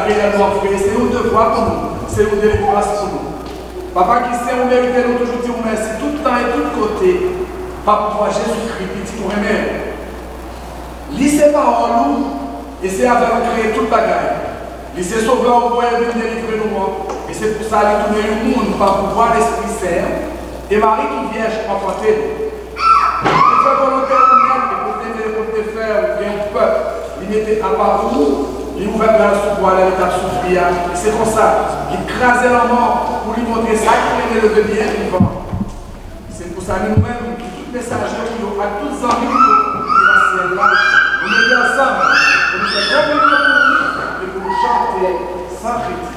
réellement frère, c'est un devoir pour nous, c'est une délivrance pour nous. Papa qui sait, on mérite nous toujours dire merci tout le temps et tout côté. Papa, pour Jésus-Christ, petit pour aimer. Lisez parole, et c'est avec nous créer tout le bagage. Lisez sauveur, vous pouvez délivrer nous. Et c'est pour ça que nous tournons le monde, par pouvoir l'Esprit Saint. Et Marie qui vient enfanter. Il fait volontaire pour te faire, bien au peuple. Il mettait à part vous, il ouvrait la souffrance, il a souffert. Et c'est comme ça, il crasait la mort pour lui montrer ça qu'il est le bien vivant. C'est pour ça que nous-mêmes, tous les messagers, à tous les amis qui sont là, on est ensemble, pour nous faire revenir pour nous et pour nous chanter sans critique.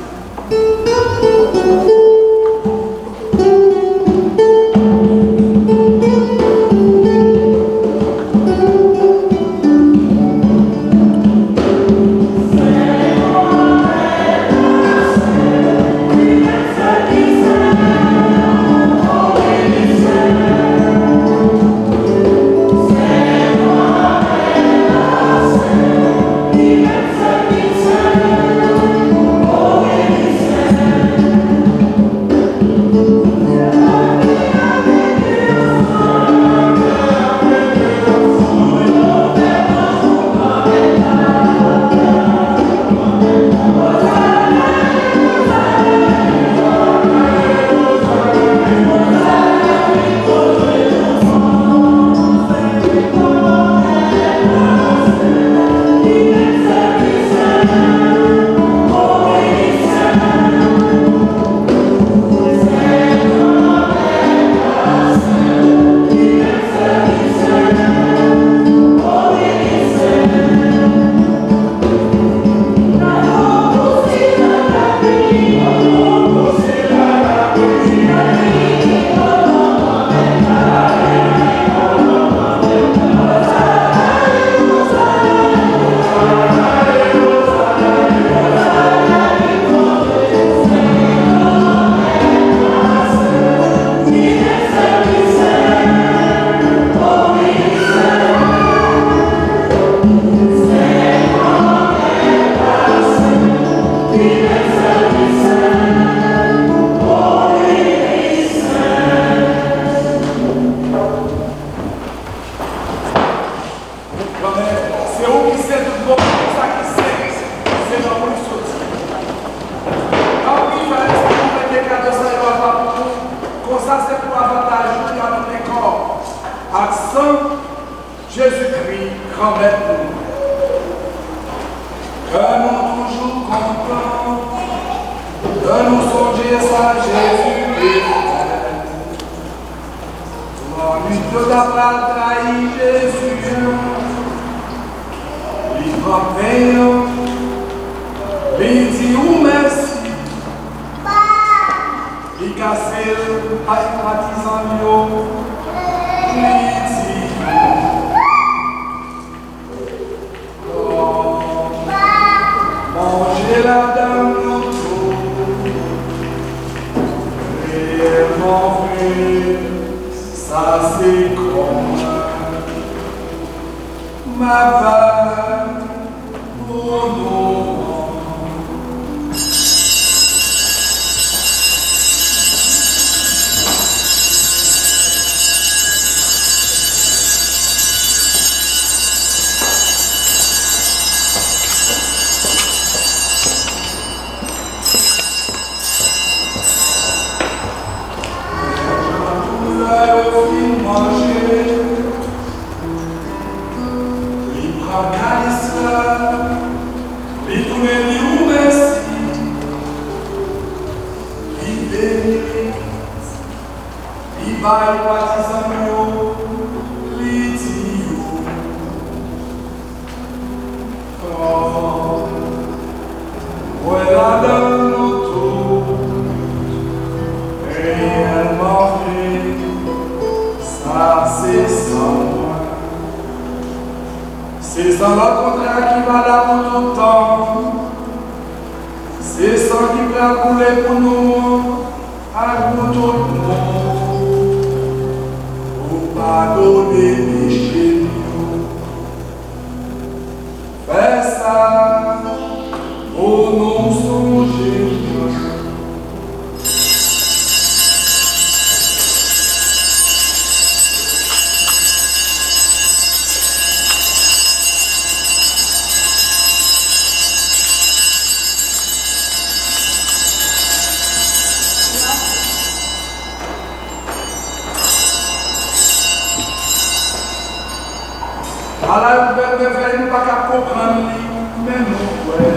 Jésus-Christ, Gran Mès pour nous. Que nous toujours contents de nous songer ça, Jésus-Christ. Toi, lui de la pas trahi, Jésus. Il frappé, il dit ou merci. Il cassé, il partisan, il dit. Manger la dame l'auto, réellement vrai, ça c'est comme ma femme, mon nom. C'est sans le contraire qui va là pour tout le temps. C'est sans qui va couler pour nous, à pour tout le monde. Pour pardonner les péchés. Fais ça au nom Alors, nous ne pouvons pas comprendre, mais nous, ouais.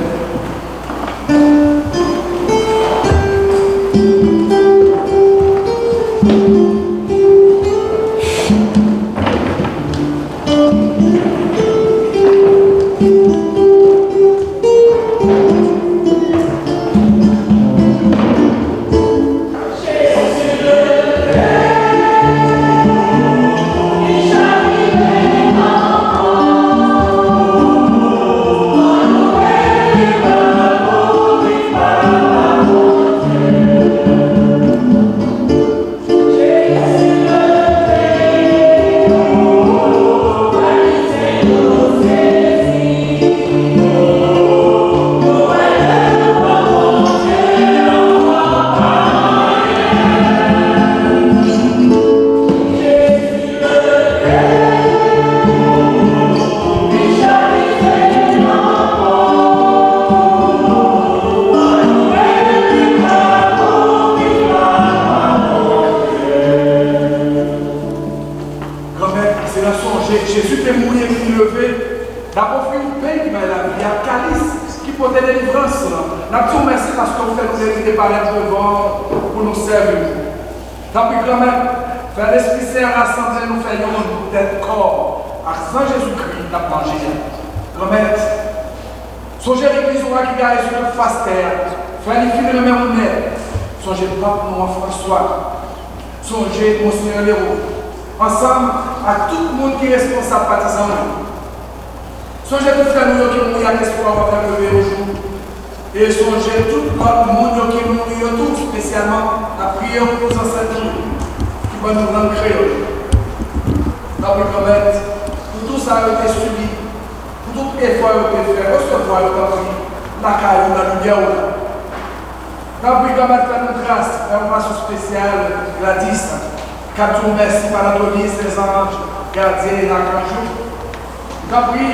Jésus est mort et qui levé, d'abord fait un pain qui m'a la vie, un calice qui peut être délivrance. Nous disons merci parce que vous faites nous aider par devant pour nous servir. Depuis quand même, faire l'Esprit Saint rassembler nous faire un tête corps, à Saint Jésus-Christ, n'a pas mangé. Remettre, songez l'église qui gagne sur le face terre, faire les filles de même honnête, songez le pape nous en François, songez Monseigneur Léraud. Ensemble, à tout le monde qui est responsable partisan. Songez tout frère nous qui nous a l'espoir de faire lever au jour. Et songez tout le monde qui nous tout spécialement la prière pour nos ancêtres qui vont nous rendre créoles. Dans le commerce, pour tout ça a été subi, pour tout effort a été fait, recevoir le temps la caille, la lumière. Dans le commerce, faire une grâce, faire une façon spéciale, Gladys. Cap Dieu merci par la police, les anges, gardiens et l'archange. Capri,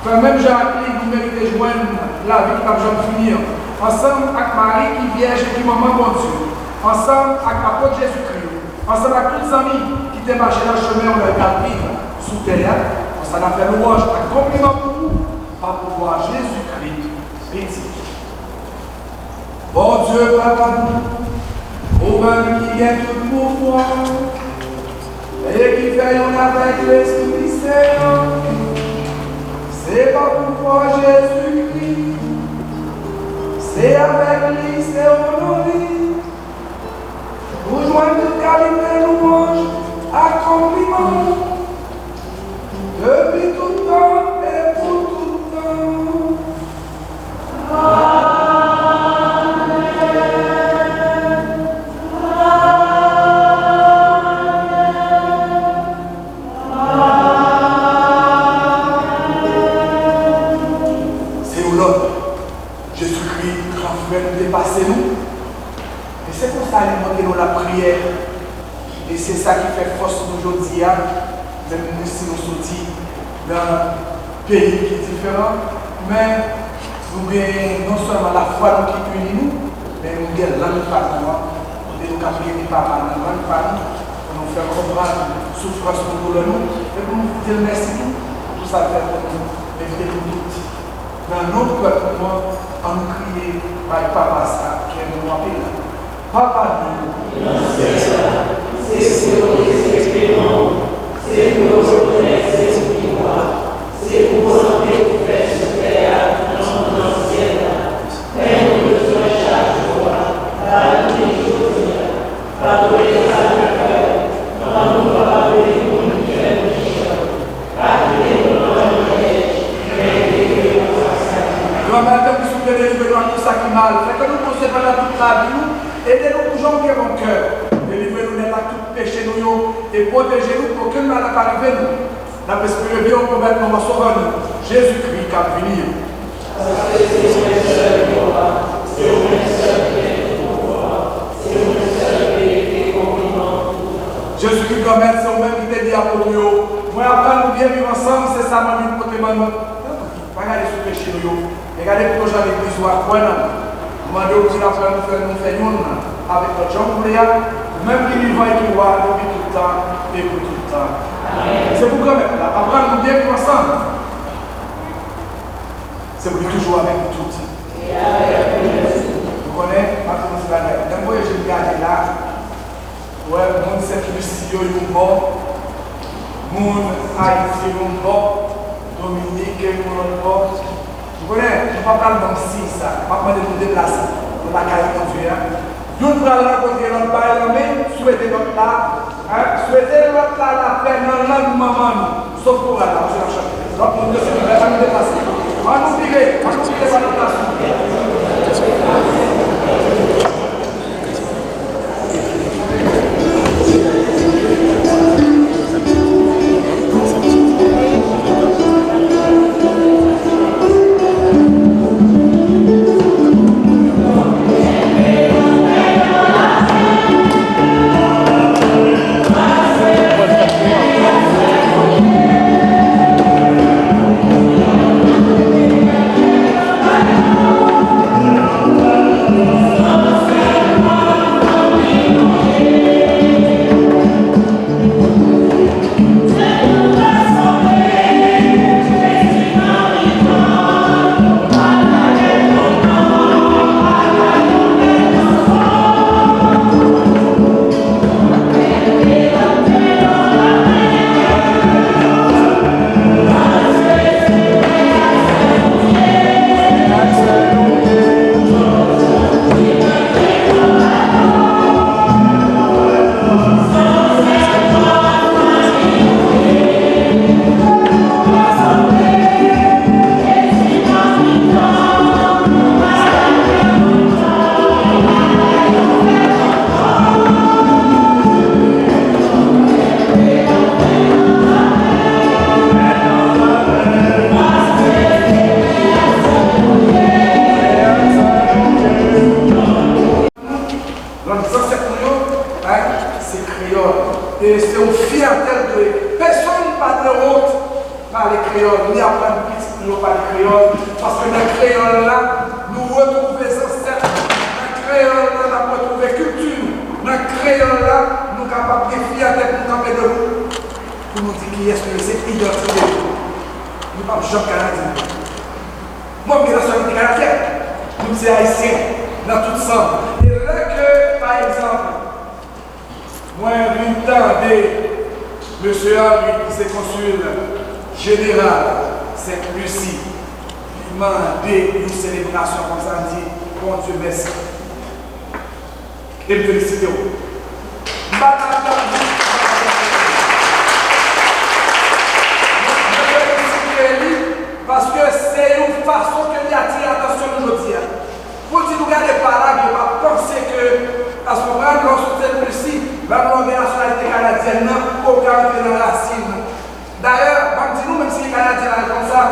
quand même Jacqueline, vous méritez de joindre la vie qui va jamais finir. Ensemble avec Marie qui vierge et qui maman bon Dieu. Ensemble avec l'apôtre Jésus-Christ. Ensemble avec tous les amis qui étaient marchés dans le chemin, on leur a vivre sous terre. On s'en a fait louange, un compliment pour vous, par pouvoir Jésus-Christ. Béni. Bon Dieu, Papa, au-même qui vient tout le pouvoir et qui fait un avec l'Esprit Saint, c'est pas pouvoir Jésus-Christ, c'est avec lui, c'est au lui. Pour joindre toute qualité, louange, accomplissement, depuis tout temps et pour tout temps. Dépassez-nous. Et c'est pour ça que nous la prière. Et c'est ça qui fait force aujourd'hui. Même si nous sortis dans un pays qui est différent. Mais nous avons non seulement la foi qui unit nous, mais nous avons l'âme partout. Nous avons prié par la grande famille pour nous faire comprendre la souffrance de nous. Et pour nous dire merci tout ça fait pour nous. Et pour nous tous. Dans notre peuple, on nous crie par Papa ça, qui est nous appelé. Papa nous. C'est ce que nous exprimons, c'est pour nous reconnaître ce qui voit, c'est pour nous santé pour faire ce terre dans notre ancienne. Aide-nous de soin chaque jour, par tous les jours, pardonnez à notre cœur, quand nous pardonnez pour nous qui fait nos chiens, pardonnez-nous dans nos pièges, mais délivrez-nous à ça. Grand-mère, que vous souffrez de tout ça qui mal, faites que nous possédons dans toute la vie, aidez-nous pour jonquer mon cœur, délivrez-nous de tout péché nous et protégez-nous pour que le mal n'arrive nous. La perspective de pour mettre nos sauveur Jésus-Christ qui a venu. Jésus-Christ comme c'est au même qui t'a dit à Paul, moi après nous bien vivre ensemble, c'est ça ma vie pour te demander. Regardez ce péché nous. Regardez pour les l'église ou à quoi non. Demandez au petit après nous faire avec notre Jean Bouléa, même qui vivant et qui voit depuis tout le temps et pour tout le temps. C'est pour quand même, apprendre nous bien vivre ensemble. C'est pour toujours avec nous tous. Vous connaissez, ma femme c'est la même. D'un coup, je me garde là. Ouais, mon Saint-Lucie, il est mort. Mon Haïti, il est mort. Dominique, il est mort. Vous connaissez, je ne vais pas parler de si ça. Je ne vais pas parler de nous déplacer. Dans la carrière de Dieu. Nous devons rencontrer notre parlement, souhaiter notre là. Souhaiter notre là, la paix dans notre maman. Sauf pour là, je la chante. Donc, nous devons nous déplacer. On nous tirer par notre place. Et c'est une fierté de personne pas de honte par les créoles, ni apprendre petit pour par les créoles, parce que dans les créoles là, nous retrouvons ancêtres, dans les créoles là, nous retrouvons culture, dans les créoles là, nous sommes capables de fierté pour nous camper debout, pour nous dire qui est-ce que c'est identité. Nous ne sommes pas gens canadiens. Moi, je suis un Canadien, nous sommes haïtiens, dans tout sens. Et là que, par exemple, moi, je de M. Henri, qui est consul général Sainte-Lucie, il m'a demandé une célébration comme ça, il dit, bon Dieu, merci. Et me féliciter. Parce que c'est une façon que lui attire l'attention aujourd'hui. Pour si nous regardons par là, je ne vais pas penser que, à ce moment-là, lorsque Sainte-Lucie, la nationalité canadienne n'a aucun de la racine. D'ailleurs, même si les Canadiens sont comme ça,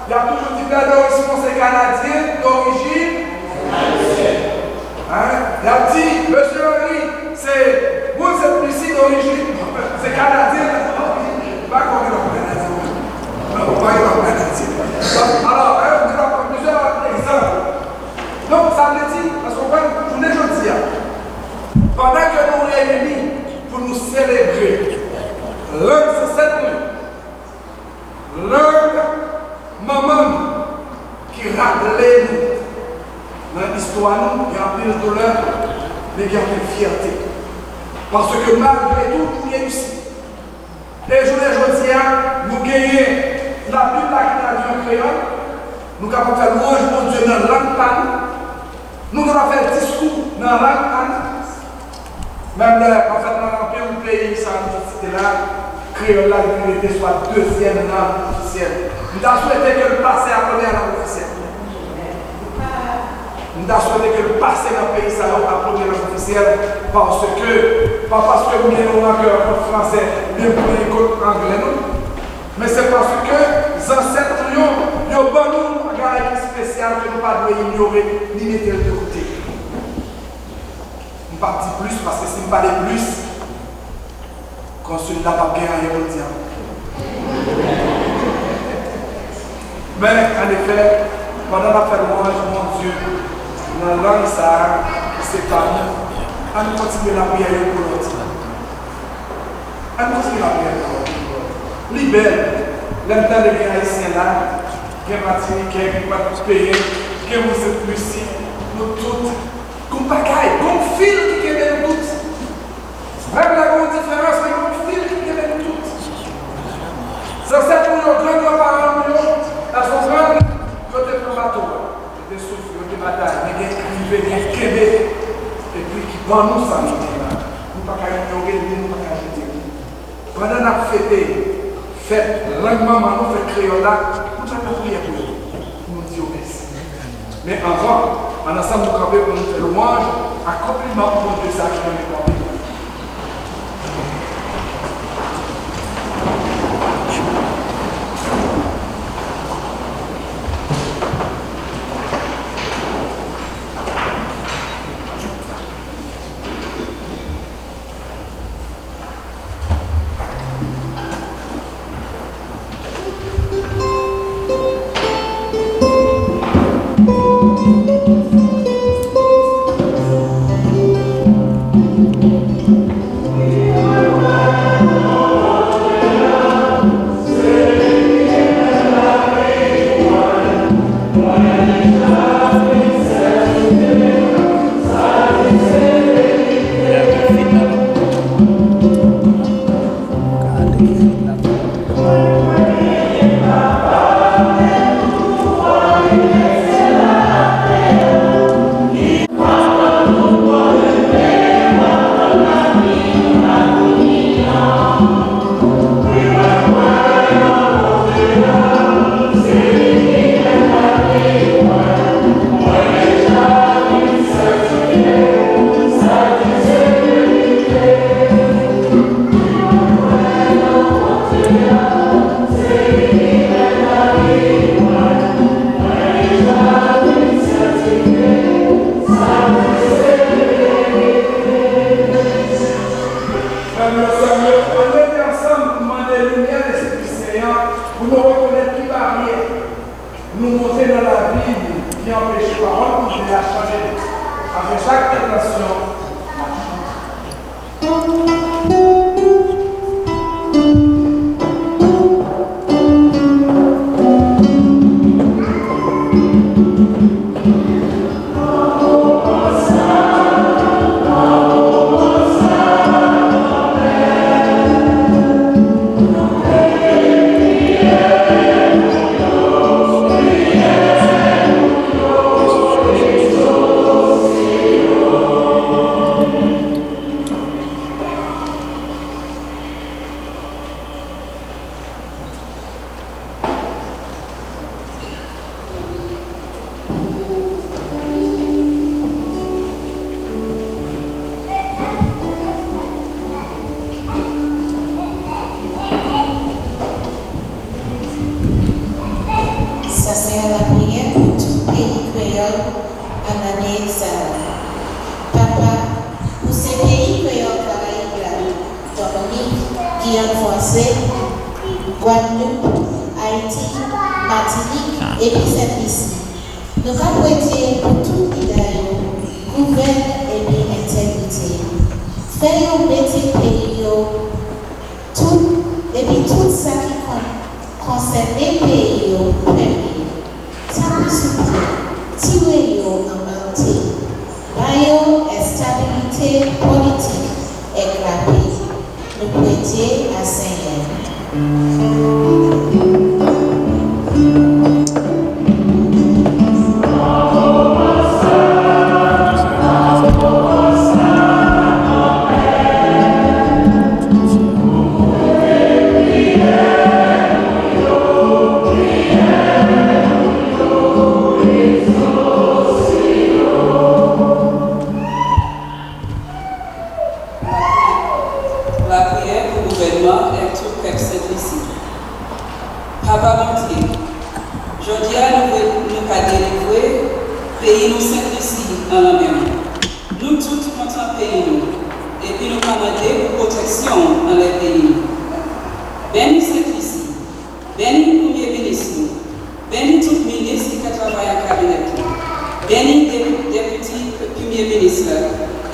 il y a toujours dit que d'origine c'est Canadien, d'origine haïtienne. Il a dit, monsieur Henri, c'est vous êtes ici d'origine, c'est Canadien, pas comme le Canadien. Non, pas comme le Canadien. Alors, je vais prendre plusieurs exemples. Donc, ça veut dire, parce qu'on va vous dire, pendant que nous réunissons pour nous célébrer, l'un c'est cette nuit, l'un maman qui rappelait nous, dans l'histoire, il y a un peu de douleur, mais il y a un peu de fierté. Parce que malgré tout, nous réussissons. Et je vous dis, nous gagnons la Bible qui est créole, nous avons fait louange pour Dieu dans la langue pan, nous avons fait le discours dans la langue pan. Même là, en fait, dans le pays, ça c'était là, créole là, il était soit deuxième langue officielle. Nous avons souhaité que le passé à la première langue officielle. Nous avons souhaité que le passé dans le pays, ça a la première langue officielle, parce que, pas parce que nous avons un cœur français, nous avons l'école anglais, mais c'est parce que les ancêtres, nous avons un gars spécial que nous ne pouvons pas ignorer, ni mettre de côté. Je parti plus parce que si je parlais plus, consul n'a pas bien rien à dire. Mais en effet, pendant la fête louange, mon Dieu, dans la langue ça, c'est pas nous. On continue la prière pour l'autre. On continue la prière pour l'autre. libère. L'État de haïtien là, qui est Martiniquais, qui va tous payer, qui est vous êtes Lucie, nous toutes, comme bagaille, comme fil qui est nous toutes. Même la grande différence, mais comme fil qui est nous toutes. Ça c'est pour nos grands-parents, dans son grand côté de bateau, des souffles, des batailles, des crives, des québés, et puis qui dans nous ça, nous ne pouvons pas ignorer, nous ne pouvons pas jeter. Pendant la fête, maman nous fait créole là, nous avons prié pour nous dire merci. Mais avant, en ensemble, nous camper pour nous faire louange, accomplissement pour Dieu ça qui nous est compris.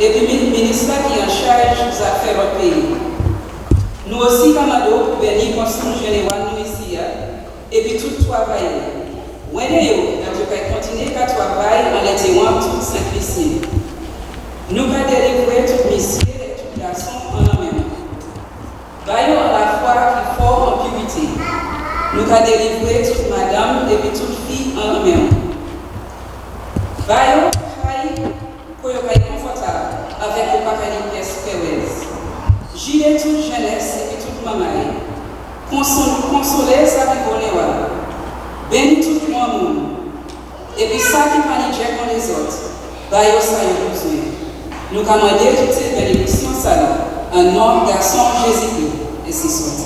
Et puis ministre qui est en charge des affaires au pays. Nous aussi camarades pour venir construire général nous ici et puis tout travail. When you continuer à travailler en étant tout simplifié. Nous allons délivrer tout messieurs et tout garçon en la même. Voyons à la fois qui forme en purité. Nous allons délivrer toute madame et puis toute fille en la même. Voyons pour être confortable avec le paquet de pièces perverses. Gilet toute jeunesse et puis toute maman. Consoler sa vie bonheur. Bénis tout le monde. Et puis ça qui panique dans les autres. Voyons ça y a besoin. Nous commandons toutes ces bénédictions en nom de garçon Jésus-Christ. Et c'est soit.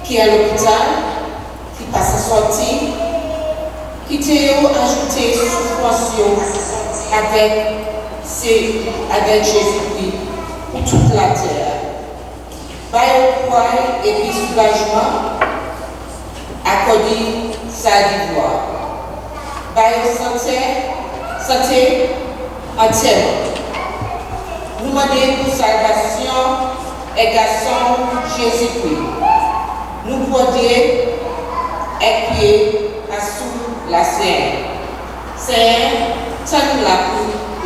Qui est à l'hôpital, qui passe à sortir, qui t'a ajouté souffrance avec Jésus-Christ pour toute la terre. Bail croix et puis soulagement, accordé sa victoire. Bail santé entièrement. Nous demandons pour salvation et garçon Jésus-Christ. Nous pouvons épier à sous la scène. C'est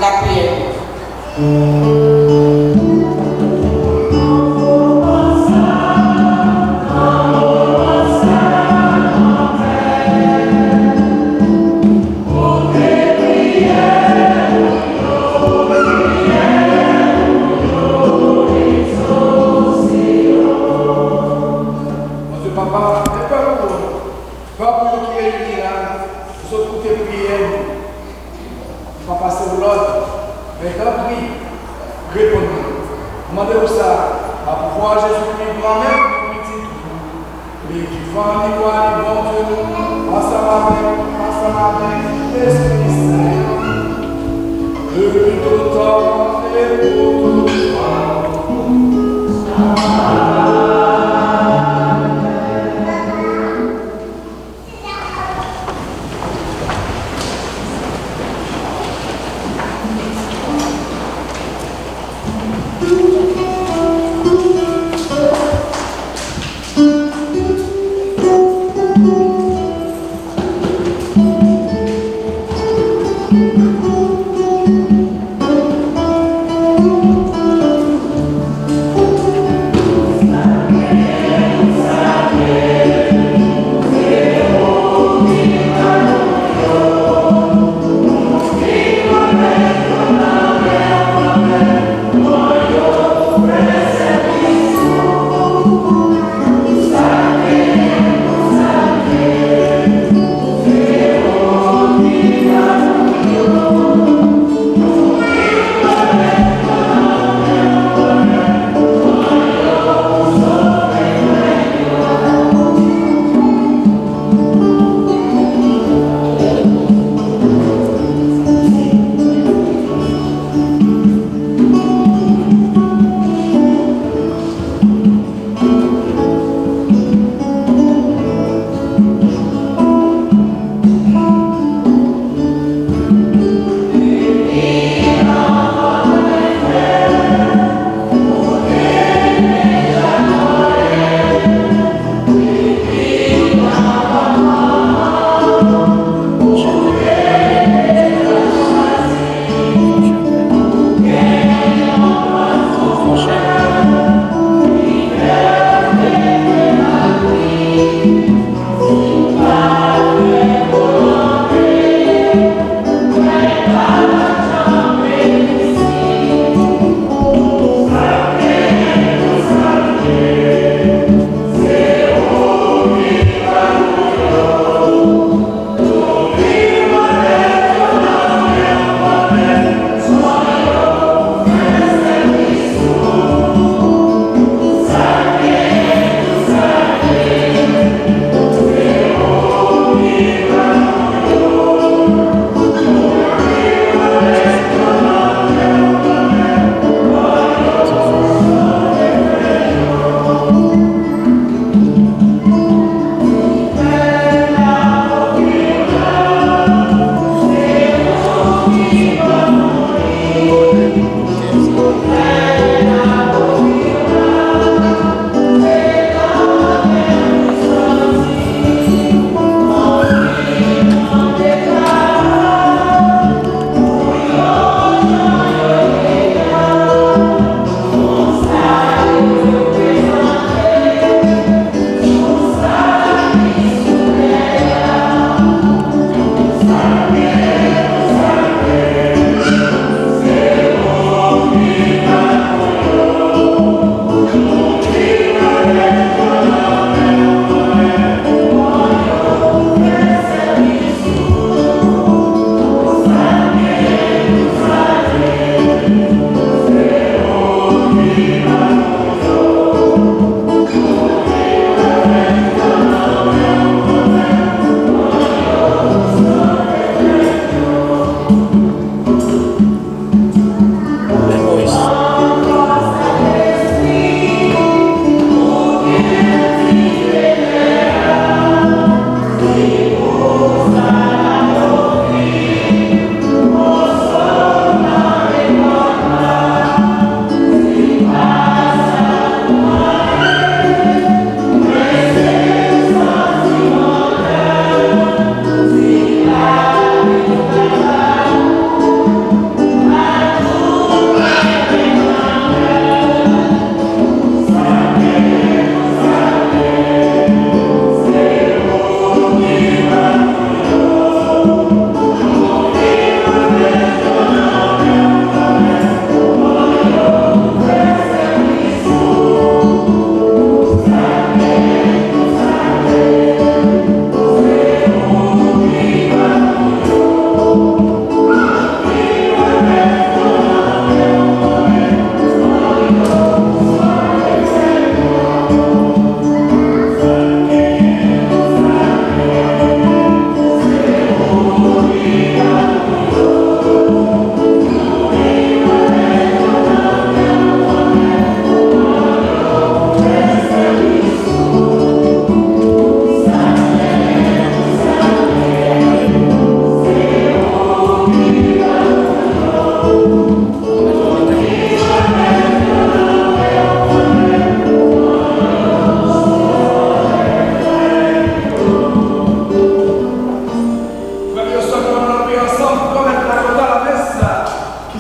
la prière.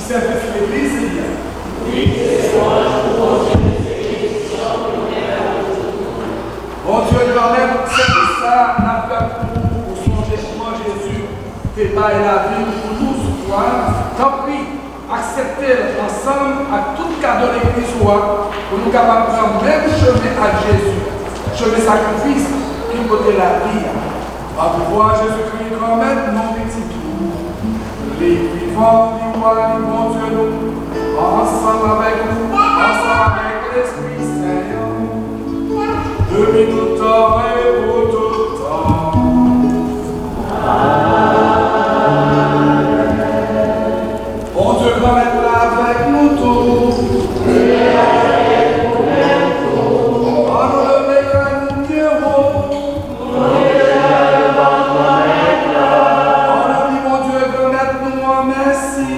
qui service l'église, il y a. Bon Dieu, nous-mêmes, c'est pour ça, nous avons fait pour songer comment Jésus fait pas la vie pour nous ce soir. Tant pis, accepter ensemble à tout cadeau de l'église pour nous capables de prendre le même chemin avec Jésus. Chemin sacrifice qui côté la vie. À pouvoir Jésus-Christ quand même, mon petit tour. Les vivants, les rois, les bons Dieu, nous, ensemble avec nous, ensemble avec l'Esprit Saint. Depuis tout temps et pour tout temps. Bon Dieu, quand même là avec nous tous. Oh, nous le meilleur, nous dirons. Oh, nous dit, mon Dieu, remettre-nous en merci.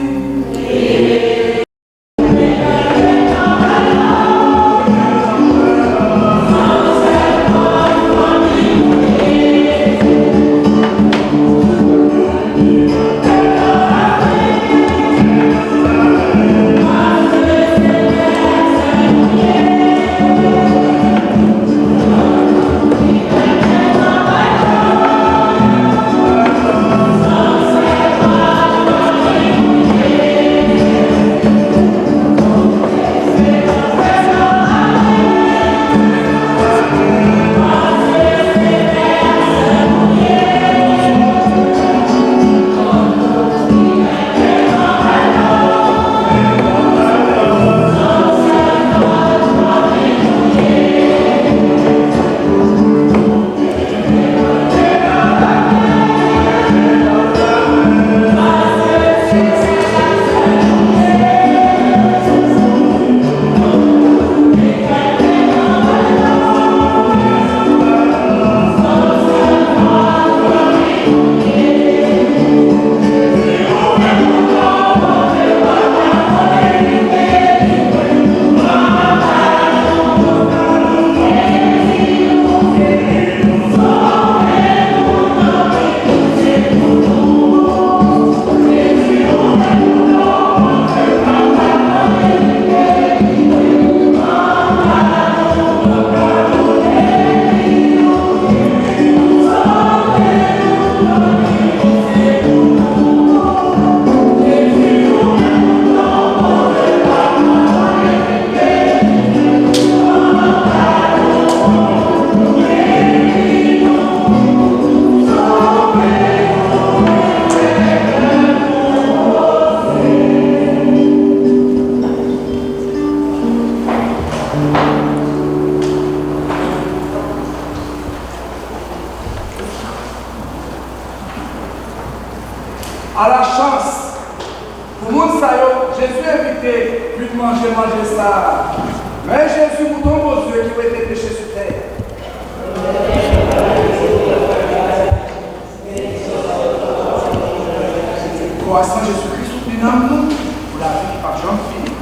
À la chance, pour le monde, Jésus invité, lui de manger ça. Mais Jésus, vous tombe aux yeux qui ont été péchés sur terre. Croissant Jésus-Christ, soutenons-nous pour la vie par Jean-Philippe.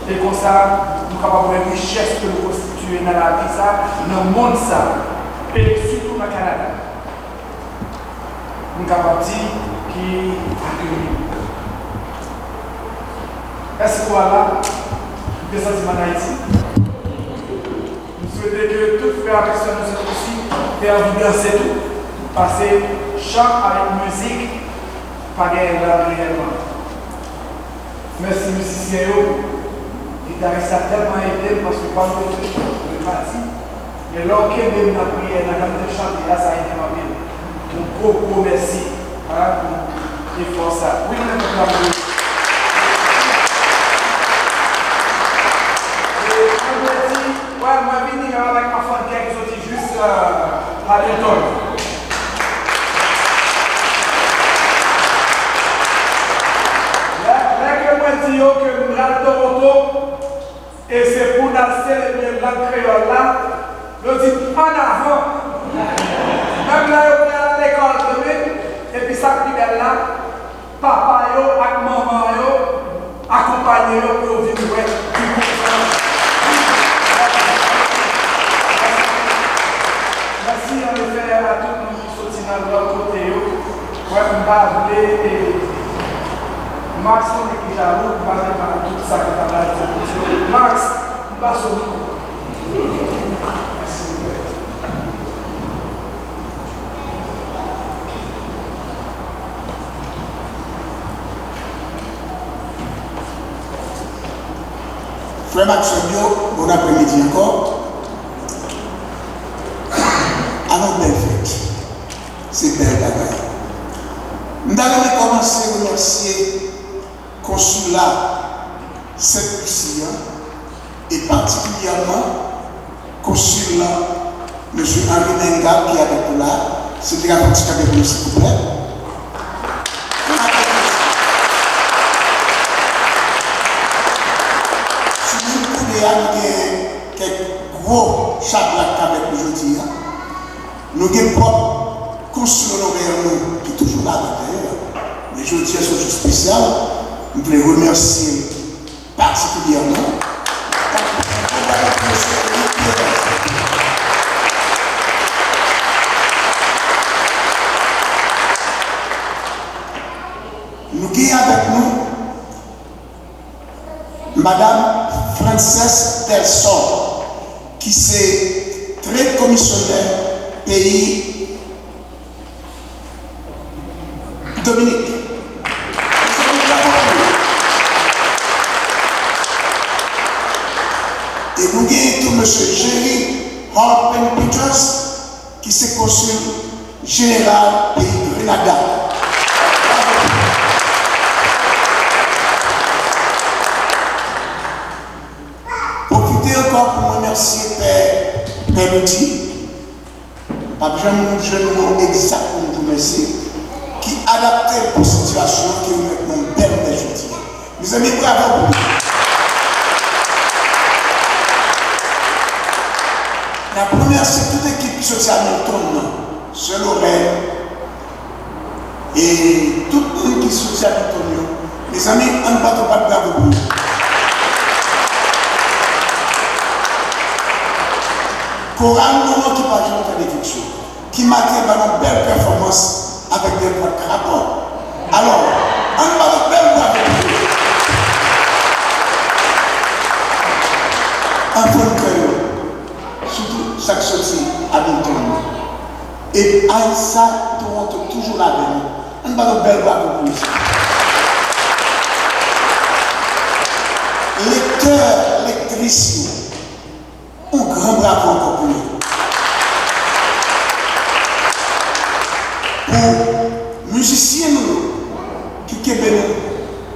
Et comme ça, nous sommes capables de voir une richesse que nous constituons dans la vie, dans le monde, et surtout dans le Canada. Nous sommes capables de dire qui accueille. Est-ce que voilà, des sentiments d'Haïti? Nous souhaitons que toutes les personnes nous sont ici aient envie de danser tout. Parce que chant avec musique, pas gagner réellement. Merci, musiciens. Ça a tellement aidé parce que quand on est parti, et là, quand on a prié, on a chanté, ça a aidé ma vie. Donc, beaucoup merci pour l'effort ça. Oui, on est pour la prière. Et on me dit, ouais, moi, je vais venir avec ma femme qui est juste à l'automne. Là, que moi, je dis que nous allons Toronto. Et c'est pour nous célébrer la créole là, nous disons en avant. Même là, on est à l'école demain, et puis ça qui est là, papa et maman accompagnent pour vivre du merci en effet à tous nous qui sont dans l'autre côté. Ouais, on va appeler Max, on est qui jaloux, on va aller par tout ça que tu as dit. Max, on va sur nous. Merci beaucoup. Frère Max, bon après-midi encore. À notre belle fête. C'est belle bagaille. Nous allons commencer à remercier consulat Saint-Lucie et particulièrement consulat M. Henri Bengal qui est avec nous là. C'est déjà un petit avec nous, s'il vous plaît. Si nous avons quelques gros chablats avec nous aujourd'hui, nous avons pas consulat nous qui est toujours là d'ailleurs. Mais je tiens sur ce spécial. Je voulais remercier particulièrement nous avons avec nous Madame Frances Delson, qui est très commissionnaire pays Dominique. Et nous avons tout M. Jerry Harpen Peters, qui est consul général pays Grenada. Profitez encore pour remercier Père Ludi, pas besoin de mot exact pour vous remercier, qui adaptait pour la situation qui est maintenant belle aujourd'hui. Mes amis, bravo pour vous. remercie toute l'équipe qui se tient à Hamilton, Seul Lorraine, et tout le monde qui se tient à Hamilton. Mes amis, on ne va pas de bravo pour nous. Coran, nous qui parlons de quelque chose, qui marque une belle performance avec des voix crapants. Alors, on va de belle bravo pour nous. Un bon cœur, surtout chaque sortie à Hamilton. Et Aïssa, Toronto, toujours là dedans. On va de belle bravo pour nous. Lecteurs, lectrices, un grand bravo encore pour nous. Pour musiciens, qui québécois,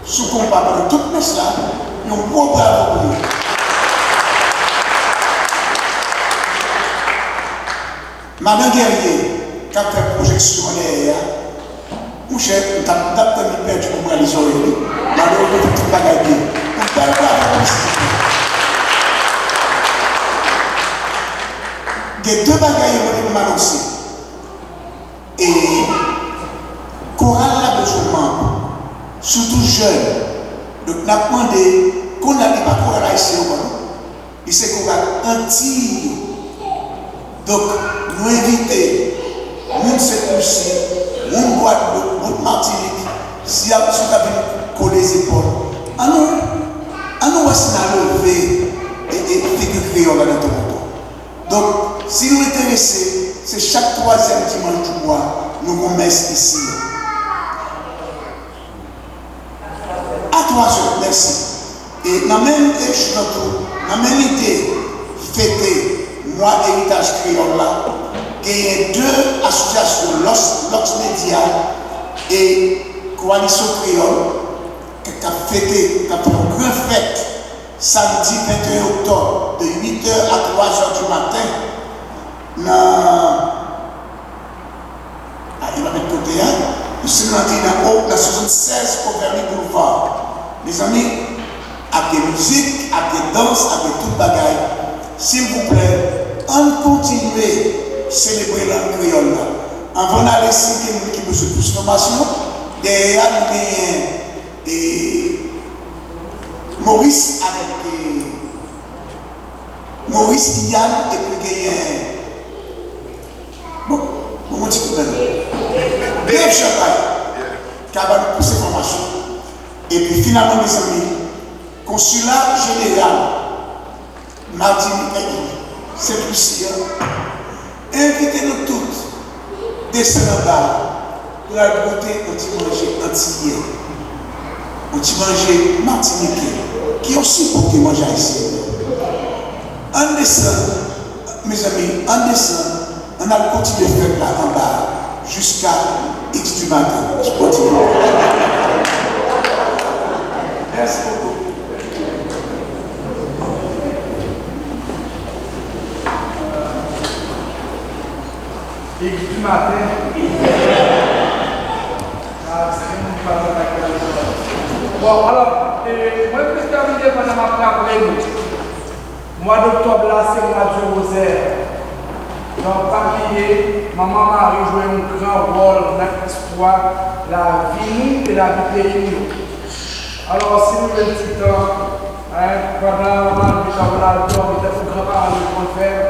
sous combat dans toute messe là, un gros bravo pour nous. Madame Guerrier, qui a fait projection derrière, mon cher, nous avons perdu pour moi les oreilles. Malheureusement, tout le bagage. Il y a deux bagailles qui m'ont annoncé. Et Coral a besoin de membres, surtout jeunes. Donc, nous avons demandé qu'on n'a pas Coral ici au Coran. Il s'est Coral anti. Donc, nous invitons, nous Saint-Lucie, nous Guadeloupe, nous Martinique, si vous avez collé les épaules. Alors, voici la levée et figure créole dans Toronto. Donc, si nous sommes intéressés, c'est chaque troisième dimanche du mois, nous remettons ici. À 3 heures, merci. Et dans la même idée, fêter moi héritage créole là, il y a deux associations, Lox Média et Coalition Créole, qui a fêté, qui a fait une grande fête samedi 21 octobre de 8h à 3h du matin il va mettre côté nous sommes dans la 76 au Vernis Boulevard. Mes amis, avec des musiques, avec des danses, avec tout le bagaille, s'il vous plaît, on continue à célébrer la créole là. Avant d'aller ici, qui nous fait plus de formation, derrière nous et Maurice avec Maurice Yann et puis bon, comment tu peux Dave Champagne qui a nous pousser formation. Et puis finalement, mes amis, consulat général Martinique, c'est plus invitez-nous toutes descendre là pour aller goûter anti-manger antillais, anti-manger martiniquais, qui est aussi pour que manger ici. En descend, mes amis, en descend, on a continué de faire là en bas jusqu'à X du matin. Je continue. Merci beaucoup. X du matin. Bon, alors, moi, je vais terminer pendant ma parole. Mois d'octobre, là, c'est le mois du rosaire. Donc, papier, maman Marie joué un grand rôle dans l'histoire, la vie et la vie pays. Alors, si nous avons un petit temps, pendant maman qui a l'album, il était pour grand-parents de faire,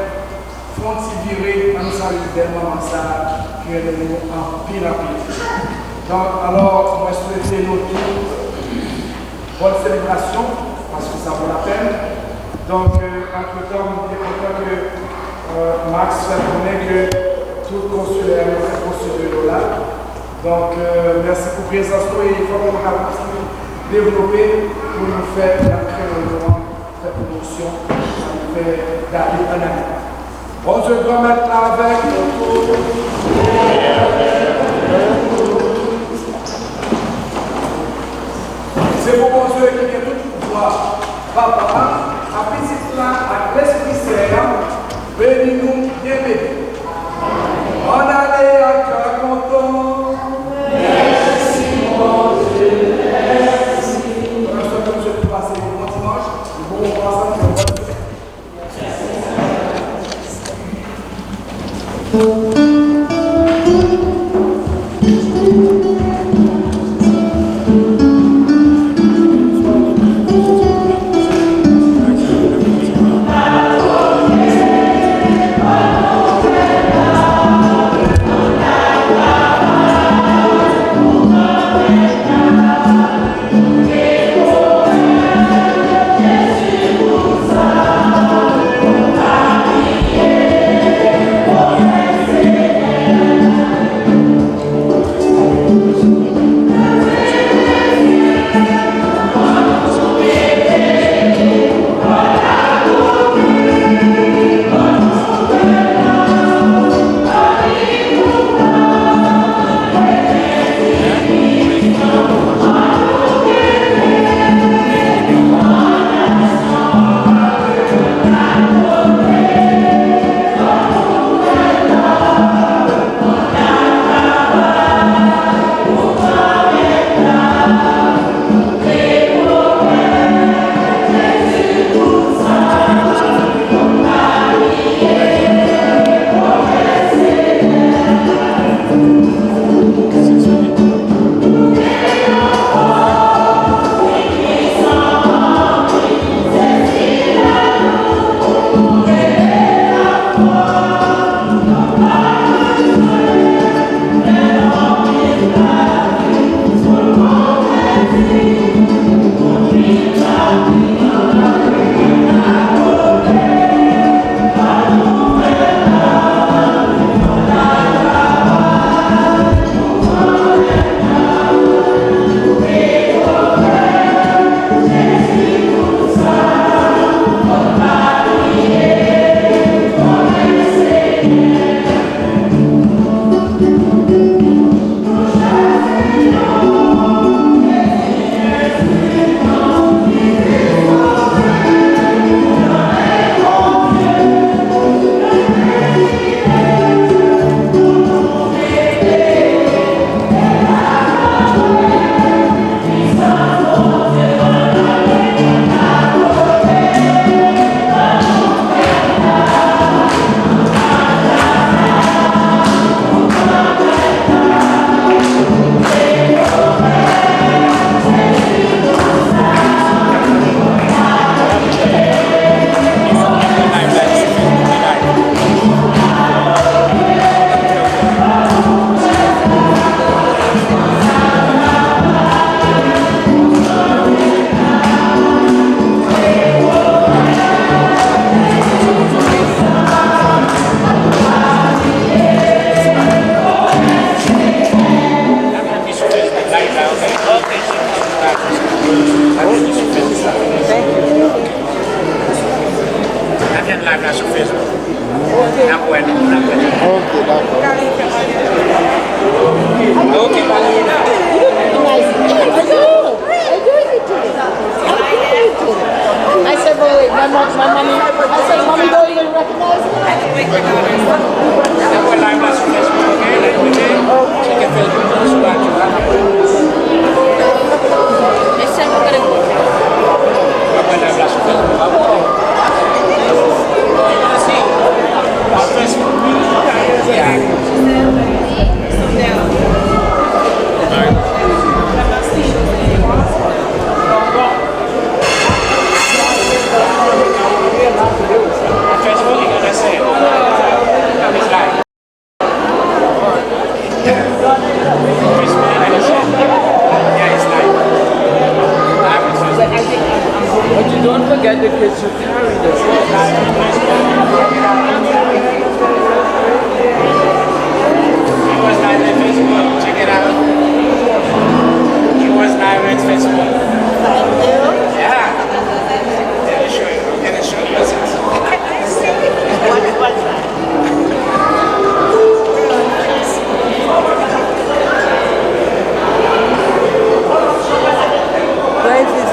font-ils virer, nous saluons tellement ça, qui est de nous en pile à pile. Donc, alors, moi, je souhaite nous tous bonne célébration, parce que ça vaut la peine. Donc, entre-temps, nous sommes contents que Max connaît que tout consulaire est consulaire là. Donc, merci pour la présence et il faut qu'on va développer pour nous faire la création, faire promotion, pour faire garder un année. On se doit mettre avec nous. C'est pour mon Dieu qui vient tout pouvoir. Papa, à petit plan, à l'esprit saint, bénis-nous, bien bénis. On allait à cœur content. Merci, mon Dieu, merci. Nous sommes passés le bon dimanche, nous pouvons passer le bon dimanche.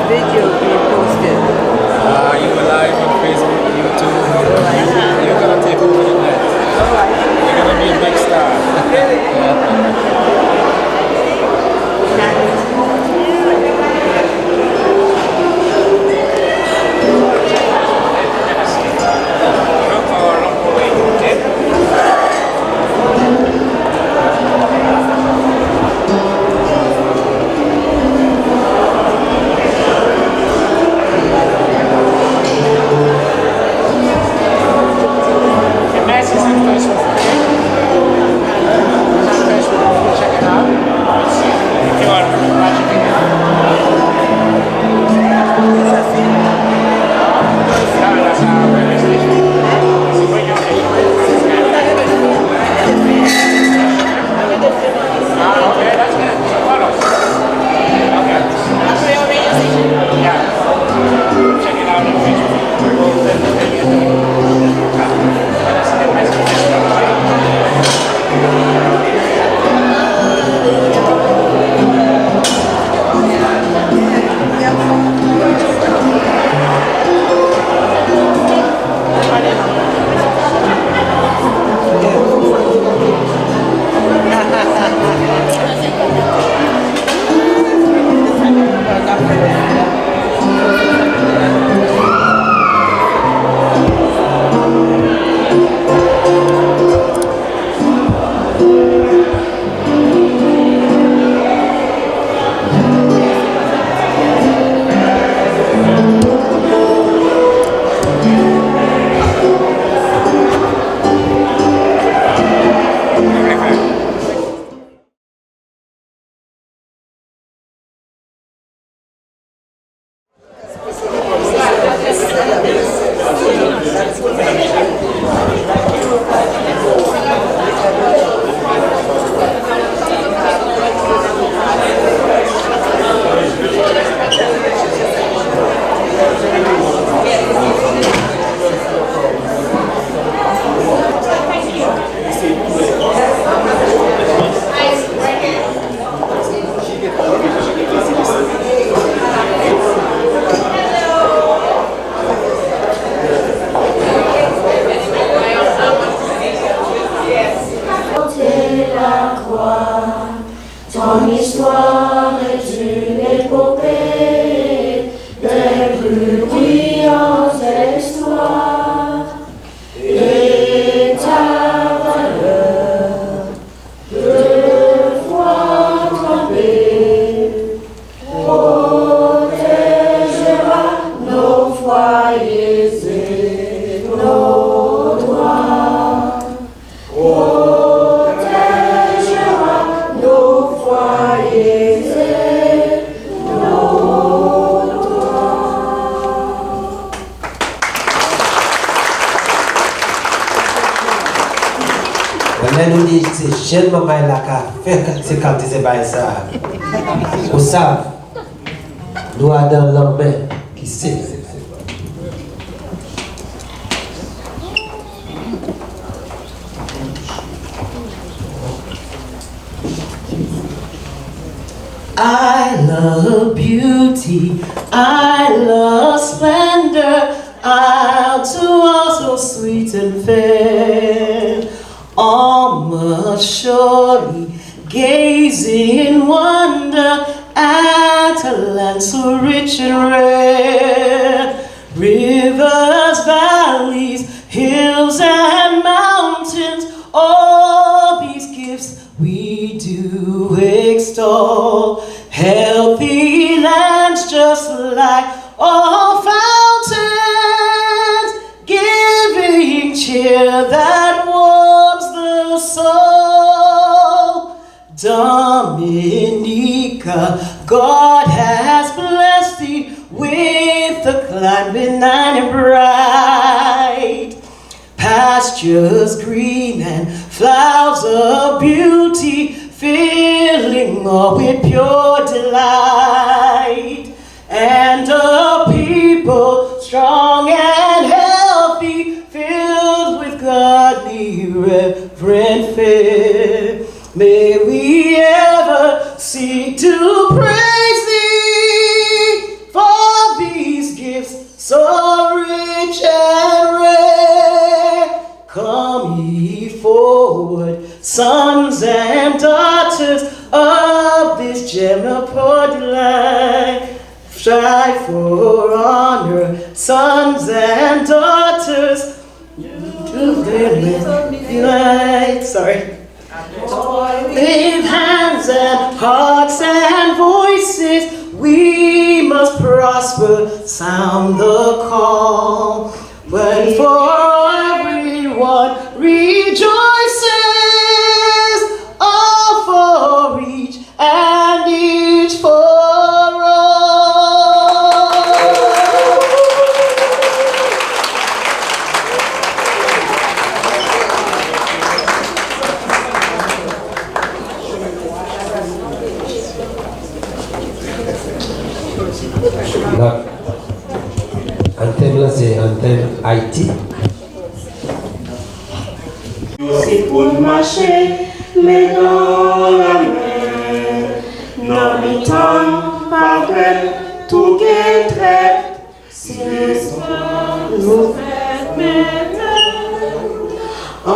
video being posted? You were live on Facebook, YouTube. plus brillante espoir et ta valeur, deux fois trempée, protégera nos foyers et nos droits, protégera nos foyers et nos nous dit c'est jeune maman là qui a fait ces quartiers c'est pas ça. Vous savez, nous avons dans la main qui sait. I love beauty, I love splendor, I'll do all so sweet and fair. All must surely gaze in wonder at a land so rich and rare. Rivers, valleys, hills and mountains, all these gifts we do extol. Healthy lands just like all fountains, giving cheer that warms the soul. Dominica, God has blessed thee with a climate benign and bright, pastures green and flowers of beauty, filling all with pure delight, and a people strong and healthy, filled with godly reverent fear. May we ever seek to praise thee for these gifts so rich and rare. Come ye forward, sons and daughters of this gem of pure delight. Strive for honor, sons and daughters. Sorry. With hands and hearts and voices, we must prosper, sound the call. When for everyone rejoices, all for each and each for all. Antenne là, c'est antenne Haïti. C'est pour marcher, mais dans la mer, non, mi temps, pas vrai, tout est très, c'est ça, nous fait maintenant. En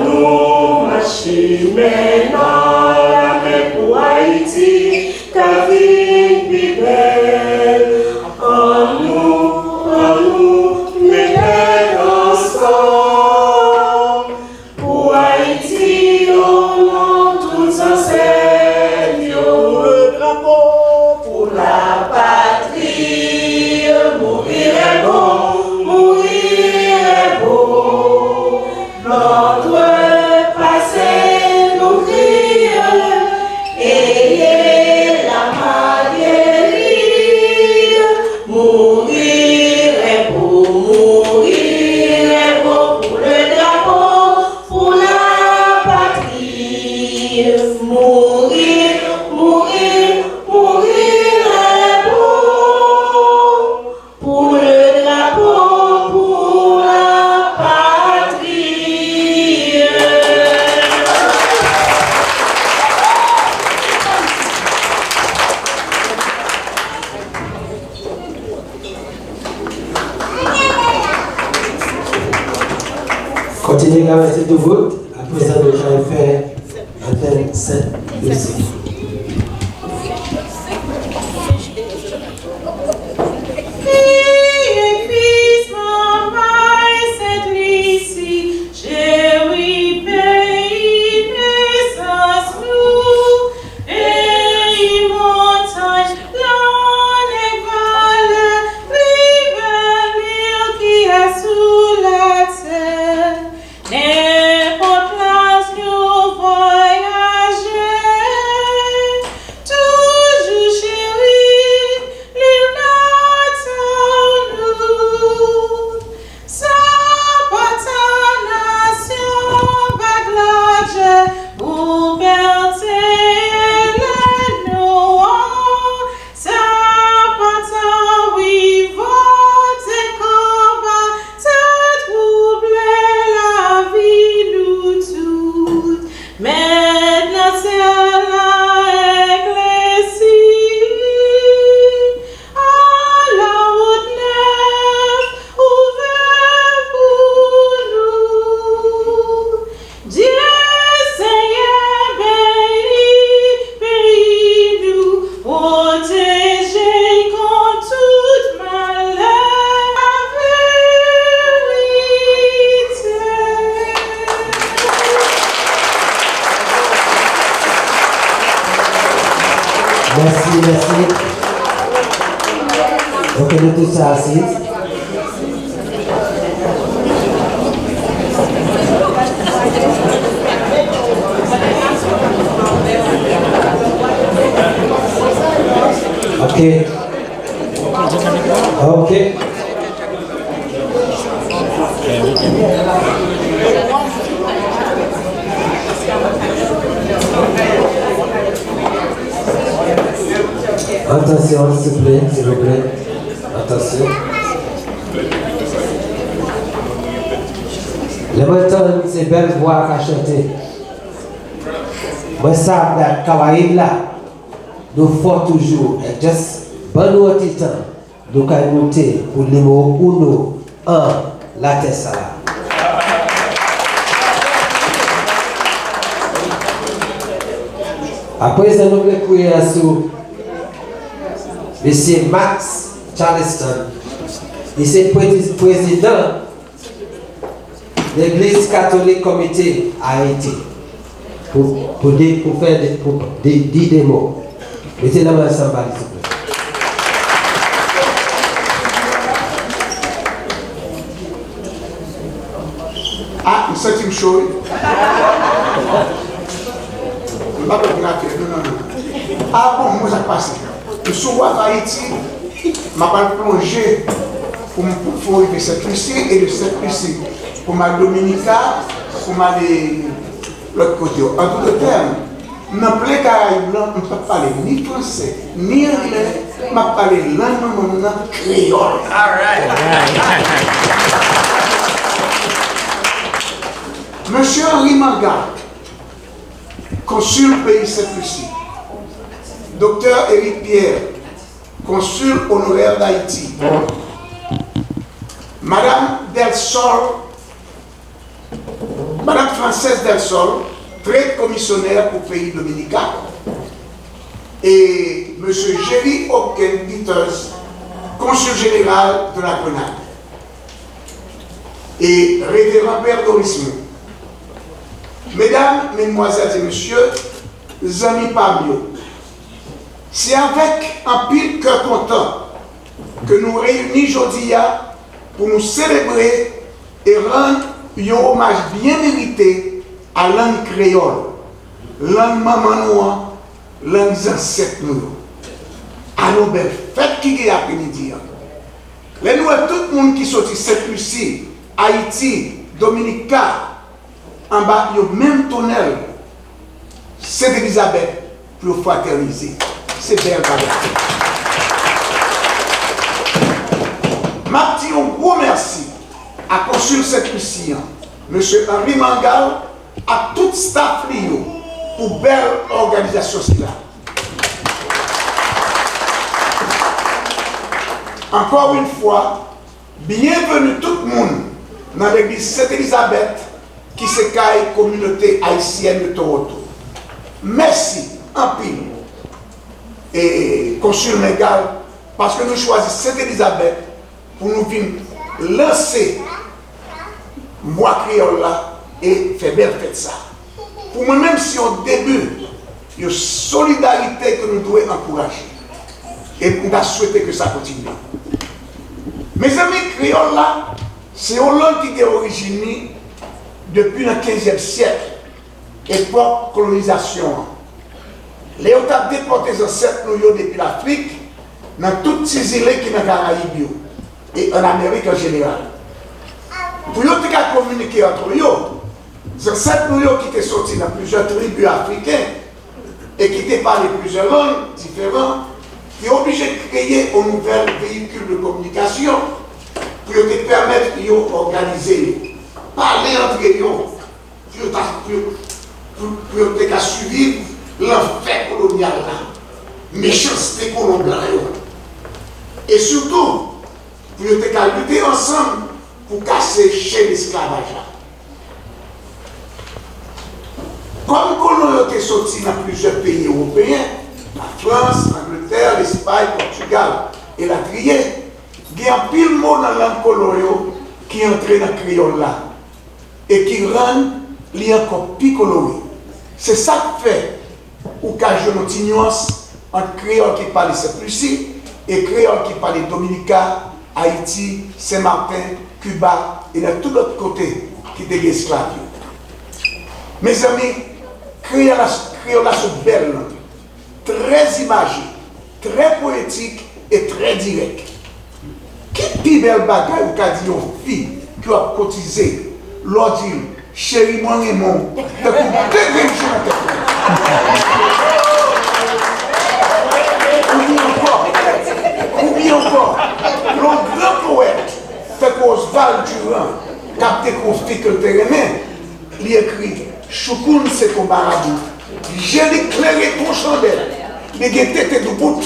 nous marcher, mais dans la mer pour Haïti, ta vie plus belle. En nous, mettez ensemble, pour Haïti, au nom tous enseignes, le drapeau, pour la patrie, mourir est bon, mourir est beau. Notre passé nous crie, ayez la main guérie, mourir est beau, mourir est beau, pour le drapeau, pour la patrie. Mourir, mourir, mourir est beau, pour le drapeau, pour la patrie. Continuez à rester debout. Après ça, nous allons faire antenne 7 aussi. Merci. Ok, nous tous assis. Ok. Attention, s'il vous plaît. Attention. Les montagnes, c'est belle voix à chanter. Moi, ça, la Caraïbe là, nous faisons toujours, et juste, bon nous temps, nous allons noter pour les mots 1, la Tessa. Après, nous allons crier sur M. Max Charleston. Il est président de l'Église catholique comité Haïti pour faire des mots. Mettez la main ensemble, s'il vous plaît. Ah, une septième chose. Je ne vais pas vous gratter. Non. Ah bon, moi, ça passe. Je suis à Haïti, je vais plonger pour me faire cette Lucie et de cette Lucie pour ma Dominica, pour ma l'autre côté. En d'autres termes, dans les Caraïbes, on ne peut pas parler ni français, ni anglais, je peux parler langue créole. Monsieur Henri Manga, consul pays Sainte-Lucie. Docteur Éric Pierre, consul honoraire d'Haïti. Madame Del Sol, Madame Française Del Sol, trade commissionnaire pour le pays dominicain. Et Monsieur Jerry Hopkins Peters, consul général de la Grenade. Et révérend Père Dorisme. Mesdames, Mesdemoiselles et Messieurs, amis Pablo, c'est avec un pile cœur content que nous réunissons aujourd'hui pour nous célébrer et rendre un hommage bien mérité à la langue créole, langue maman noire, langue ancêtre nous. À nos belles fêtes qui est après-midi. Les nous tout le monde qui sortit cette Lucie, Haïti, Dominica, en bas, il y a même tunnel, Sainte-Élisabeth, pour fraterniser. C'est belle bagarre. Ma petite, un gros merci à consul Sainte-Lucie, M. Henri Mangal, à tout staff pour belle organisation. Encore une fois, bienvenue tout le monde dans l'église Sainte-Élisabeth qui se caille communauté haïtienne de Toronto. Merci en pile. Et consul Mengal, parce que nous choisissons Sainte-Élisabeth pour nous venir lancer moi créole là et faire belle fête ça. Pour moi-même, si au début, il y a une solidarité que nous devons encourager. Et nous avons souhaité que ça continue. Mes amis créoles là, c'est Hollande qui est originaire depuis le 15e siècle, époque colonisation. Les ont déporté les ancêtres depuis l'Afrique, dans toutes ces îles qui sont dans les Caraïbes et en Amérique en général. Pour eux communiquer entre eux, les ancêtres qui étaient sortis dans plusieurs tribus africaines et qui étaient parlé plusieurs langues différentes, qui sont obligés de créer un nouvel véhicule de communication pour te permettre d'organiser, parler entre eux, pour te suivre l'enfer colonial, méchanceté coloniale. Et surtout, pour te lutter ensemble pour casser chez l'esclavage. Comme nous sommes sortis dans plusieurs pays européens, la France, l'Angleterre, l'Espagne, le Portugal et la Trier, il y a un pile de mots dans la langue colorée qui entrent dans le créole là et qui rendent les encore plus colorés. C'est ça qui fait ou qu'à nos nuances entre créole qui parle Saint-Lucie et créole qui parle Dominica, Haïti, Saint-Martin, Cuba et de tout l'autre côté qui était esclave. Mes amis, créole est belle, très imagée, très poétique et très directe. Qui plus belle bagaille ou qu'a dit une fille qui a cotisé, l'autre dit, chérie, moi et mon, depuis 2 jours. Oublie encore, le grand poète, fait qu'Oswald Durand, qui a déconstruit que le terrain, il écrit Choukoun c'est ton barabou. J'ai éclairé ton chandelle. Il a été de bout.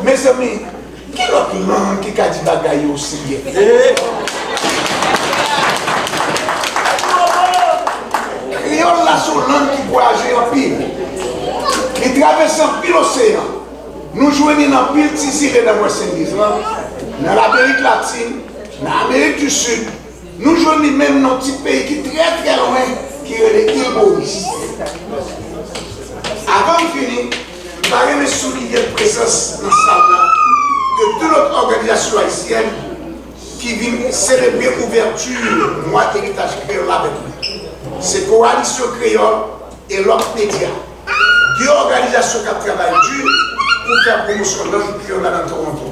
Mes amis, quelle autre langue qui a dit bagaille aussi bien? Créole là, son langue qui voyage en pile. Il traverse en pile l'océan. Nous jouons dans pile tisiré dans West-Indies, dans l'Amérique latine, dans l'Amérique du Sud. Nous jouons même dans un petit pays qui est très très loin, qui est l'île Maurice. Avant de finir, je vais souligner la présence dans cette salle de deux autres organisations haïtiennes qui viennent célébrer l'ouverture du mois d'héritage créole avec nous. C'est Coalition Kreyòl et l'autre média. 2 organisations qui travaillent dur pour faire promotion de l'autre créole dans Toronto.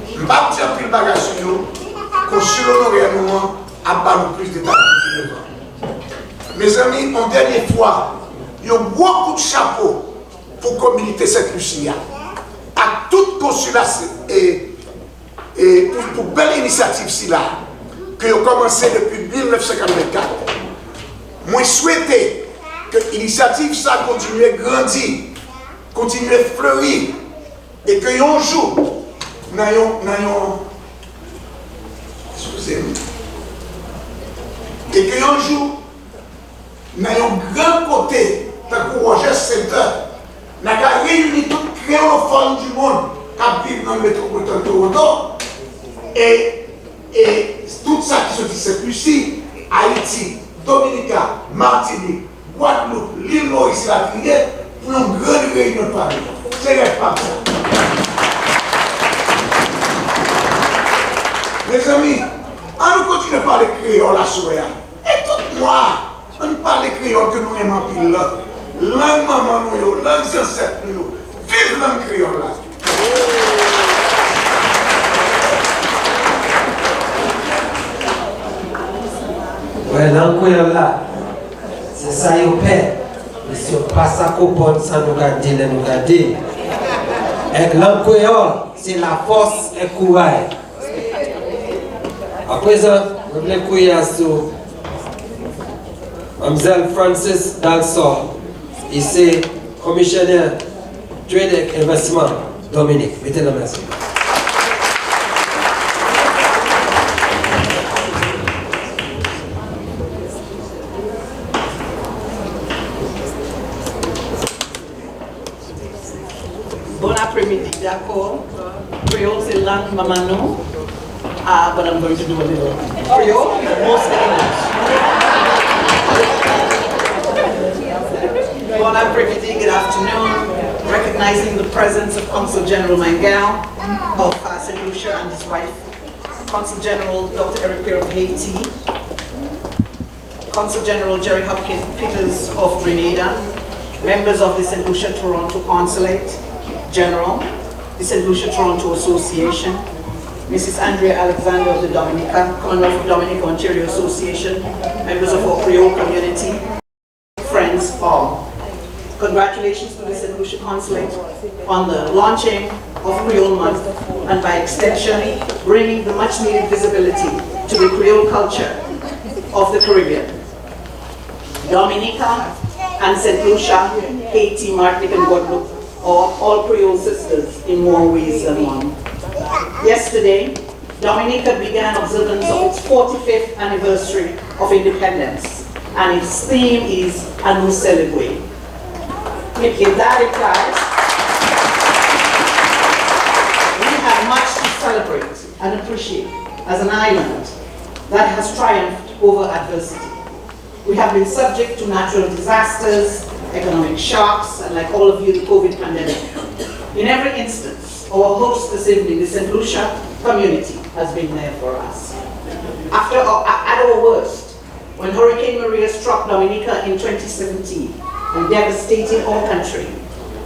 Je ne vais pas dire plus de bagages sur nous, qu'on se l'honorer à un moment, à battre plus de temps. Mes amis, en dernière fois, il y a beaucoup de chapeaux pour communiquer cette Lucia. À toute consulat et pour belle initiative là, que vous commencé depuis 1954. Moi, je souhaitais que l'initiative ça continue à grandir, continue à fleurir, et que un jour, et que un jour, dans un grand côté, dans le Roger Center, nous avons réuni toutes les créolophones du monde qui vivent dans le métropolitain de Toronto, et tout ça qui se dit, c'est Lucie, Haïti, Dominica, Martinique, Guadeloupe, l'île Maurice, la criée, pour une grande réunion de Paris. C'est pas ça. Mes amis, on continue à parler créole à Soya. Et tout moi, on parle créole que nous aimons pile là. Langue maman nous, langue ancêtre nous. Vive langue créole là. Ouais, langue créole là, c'est ça y paix. Mais si on passe à comprendre sans nous garder, nous garder. Et langue créole, c'est la force et le courage. À présent, je voulais courir sur Mlle Francis Dalsor, et c'est commissionnaire Trade et Investissement Dominique. Mettez-le merci. Bon après-midi, d'accord. Creole, c'est langue mamano. But I'm going to do a little Creole, mostly English. Bon après-midi, good afternoon. Recognizing the presence of Consul General Mangal of St. Lucia and his wife, Consul General Dr. Eric Pierre of Haiti, Consul General Jerry Hopkins Peters of Grenada, members of the St. Lucia Toronto Consulate General, the St. Lucia Toronto Association, Mrs. Andrea Alexander of the Dominica, Commonwealth of Dominica Ontario Association, members of our Creole community, friends all. Congratulations to the St. Lucia Consulate on the launching of Creole Month and by extension, bringing the much needed visibility to the Creole culture of the Caribbean. Dominica and St. Lucia, Haiti, Martinique and Guadeloupe are all Creole sisters in more ways than one. Yesterday, Dominica began observance of its 45th anniversary of independence, and its theme is "A nous célébrer." With that implies, we have much to celebrate and appreciate as an island that has triumphed over adversity. We have been subject to natural disasters, economic shocks, and like all of you, the COVID pandemic. In every instance, our host this evening, the St. Lucia community, has been there for us. At our worst, when Hurricane Maria struck Dominica in 2017 and devastated our country,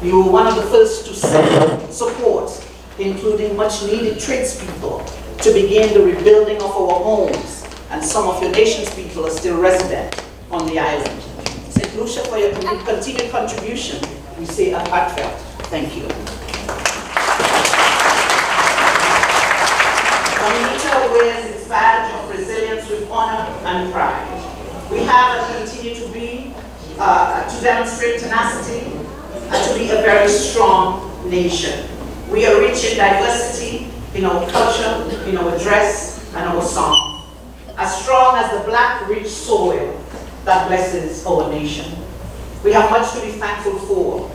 you were one of the first to send support, including much needed tradespeople, to begin the rebuilding of our homes, and some of your nation's people are still resident on the island. St. Lucia, for your continued contribution, we say a heartfelt thank you. Dominica wears its badge of resilience with honor and pride. We have and continue to be, to demonstrate tenacity and to be a very strong nation. We are rich in diversity in our culture, in our dress, and our song. As strong as the black, rich soil that blesses our nation. We have much to be thankful for,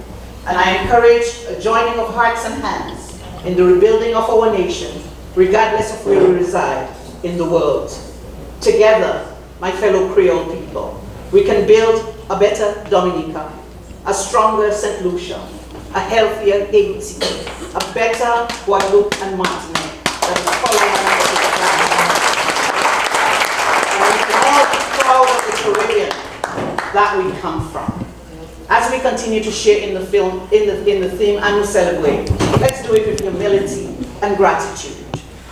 and I encourage a joining of hearts and hands in the rebuilding of our nation, regardless of where we reside in the world. Together, my fellow Creole people, we can build a better Dominica, a stronger St. Lucia, a healthier Haiti, a better Guadeloupe and Martinique that is following and we can all be proud of the Caribbean that we come from. As we continue to share in the theme and we celebrate, let's do it with humility and gratitude,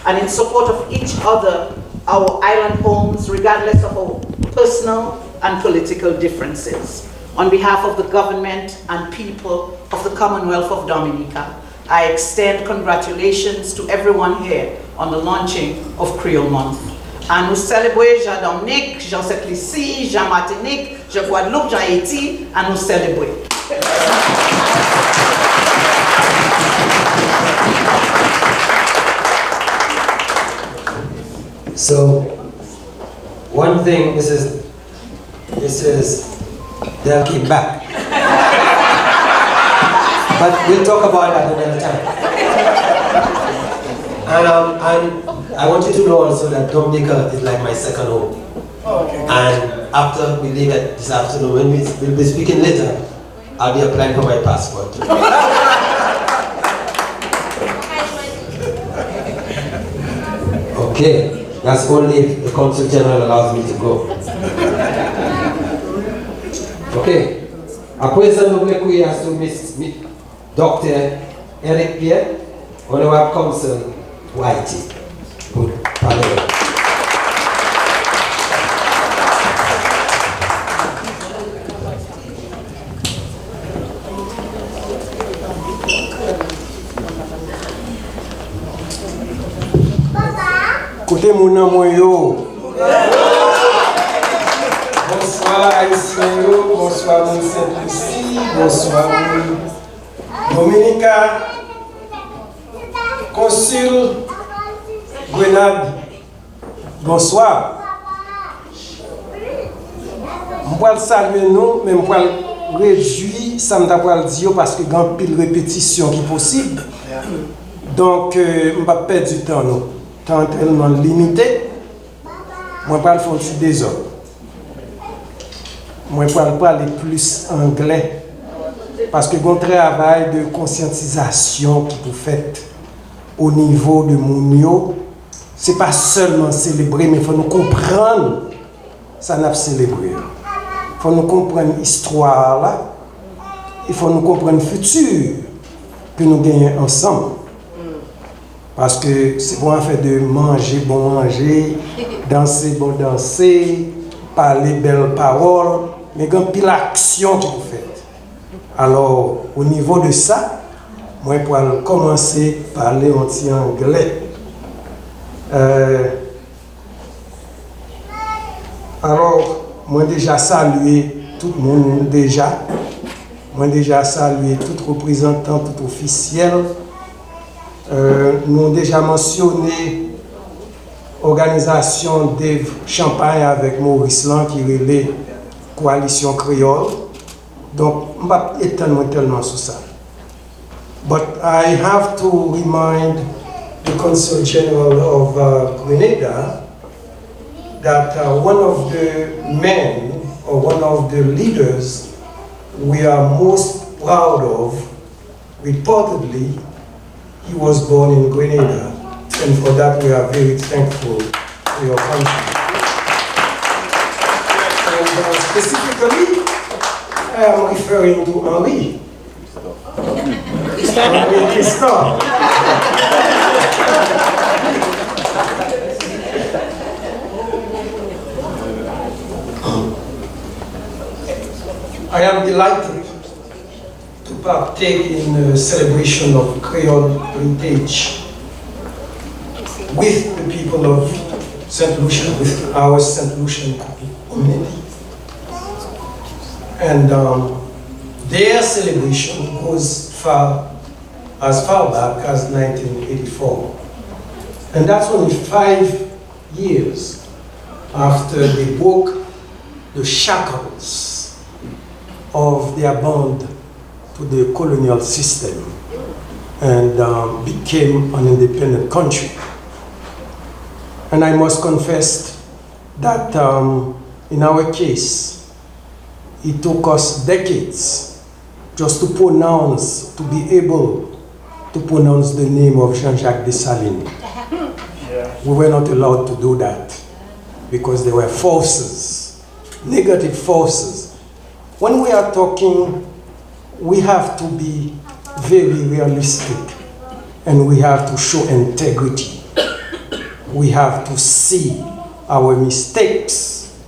and in support of each other, our island homes, regardless of our personal and political differences. On behalf of the government and people of the Commonwealth of Dominica, I extend congratulations to everyone here on the launching of Creole Month. And nous célébrons Jean Dominique, Jean Saint-Lucie, Jean Martinique, Jean Guadeloupe, Jean Haïti, and nous célébrons. So, one thing, Mrs. Del came back. But we'll talk about that another time. And I want you to know also that Dominica is like my second home. Okay. And after we leave it this afternoon, when we'll be speaking later, I'll be applying for my passport. Okay. That's only if the Consul General allows me to go. Okay. Après ça, nous voulons courir sur Dr. Eric Pierre, Honorable Consul Whitey, pour parler. Écoutez mon nom yo. Bonsoir Haïtien yo, bonsoir mon Saint-Lucie, bonsoir mon Dominica, Consul Grenade, bonsoir. Je vais saluer nous, mais je vais réjouir, ça me d'avoir dit parce que il y a une pile répétition qui est possible. Donc, je ne vais pas perdre du temps. Non. Temps tellement limité, moi je vais faire des autres. Moi je vais parler plus anglais parce que mon travail de conscientisation qui vous faites au niveau de Mounio, ce n'est pas seulement célébrer, mais il faut nous comprendre ça n'a pas célébré. Il faut nous comprendre l'histoire là, il faut nous comprendre le futur que nous gagnons ensemble. Parce que c'est bon à faire de manger, bon manger, danser, bon danser, parler belles paroles, mais quand puis l'action que vous faites. Alors, au niveau de ça, moi, je vais commencer à parler anti-anglais. Alors, moi déjà salué tout le monde déjà. Moi déjà salué tout représentant, tout officiel. Nous avons déjà mentionné l'organisation des Champagne avec Maurice Lan qui relève Coalition Kreyòl. Donc, je ne vais pas étendre tellement sur ça. But I have to remind the Consul General of Grenada that one of the men or one of the leaders we are most proud of reportedly, he was born in Grenada, and for that we are very thankful to your country. And specifically, I am referring to Henri. Henri Christophe. I am delighted to partake in the celebration of Creole heritage with the people of St. Lucia, with our St. Lucian community. And their celebration goes as far back as 1984. And that's only 5 years after they broke the shackles of their bond to the colonial system and became an independent country. And I must confess that in our case, it took us decades just to be able to pronounce the name of Jean-Jacques Dessalines. We were not allowed to do that because there were forces, negative forces. When we are talking, we have to be very realistic and we have to show integrity. We have to see our mistakes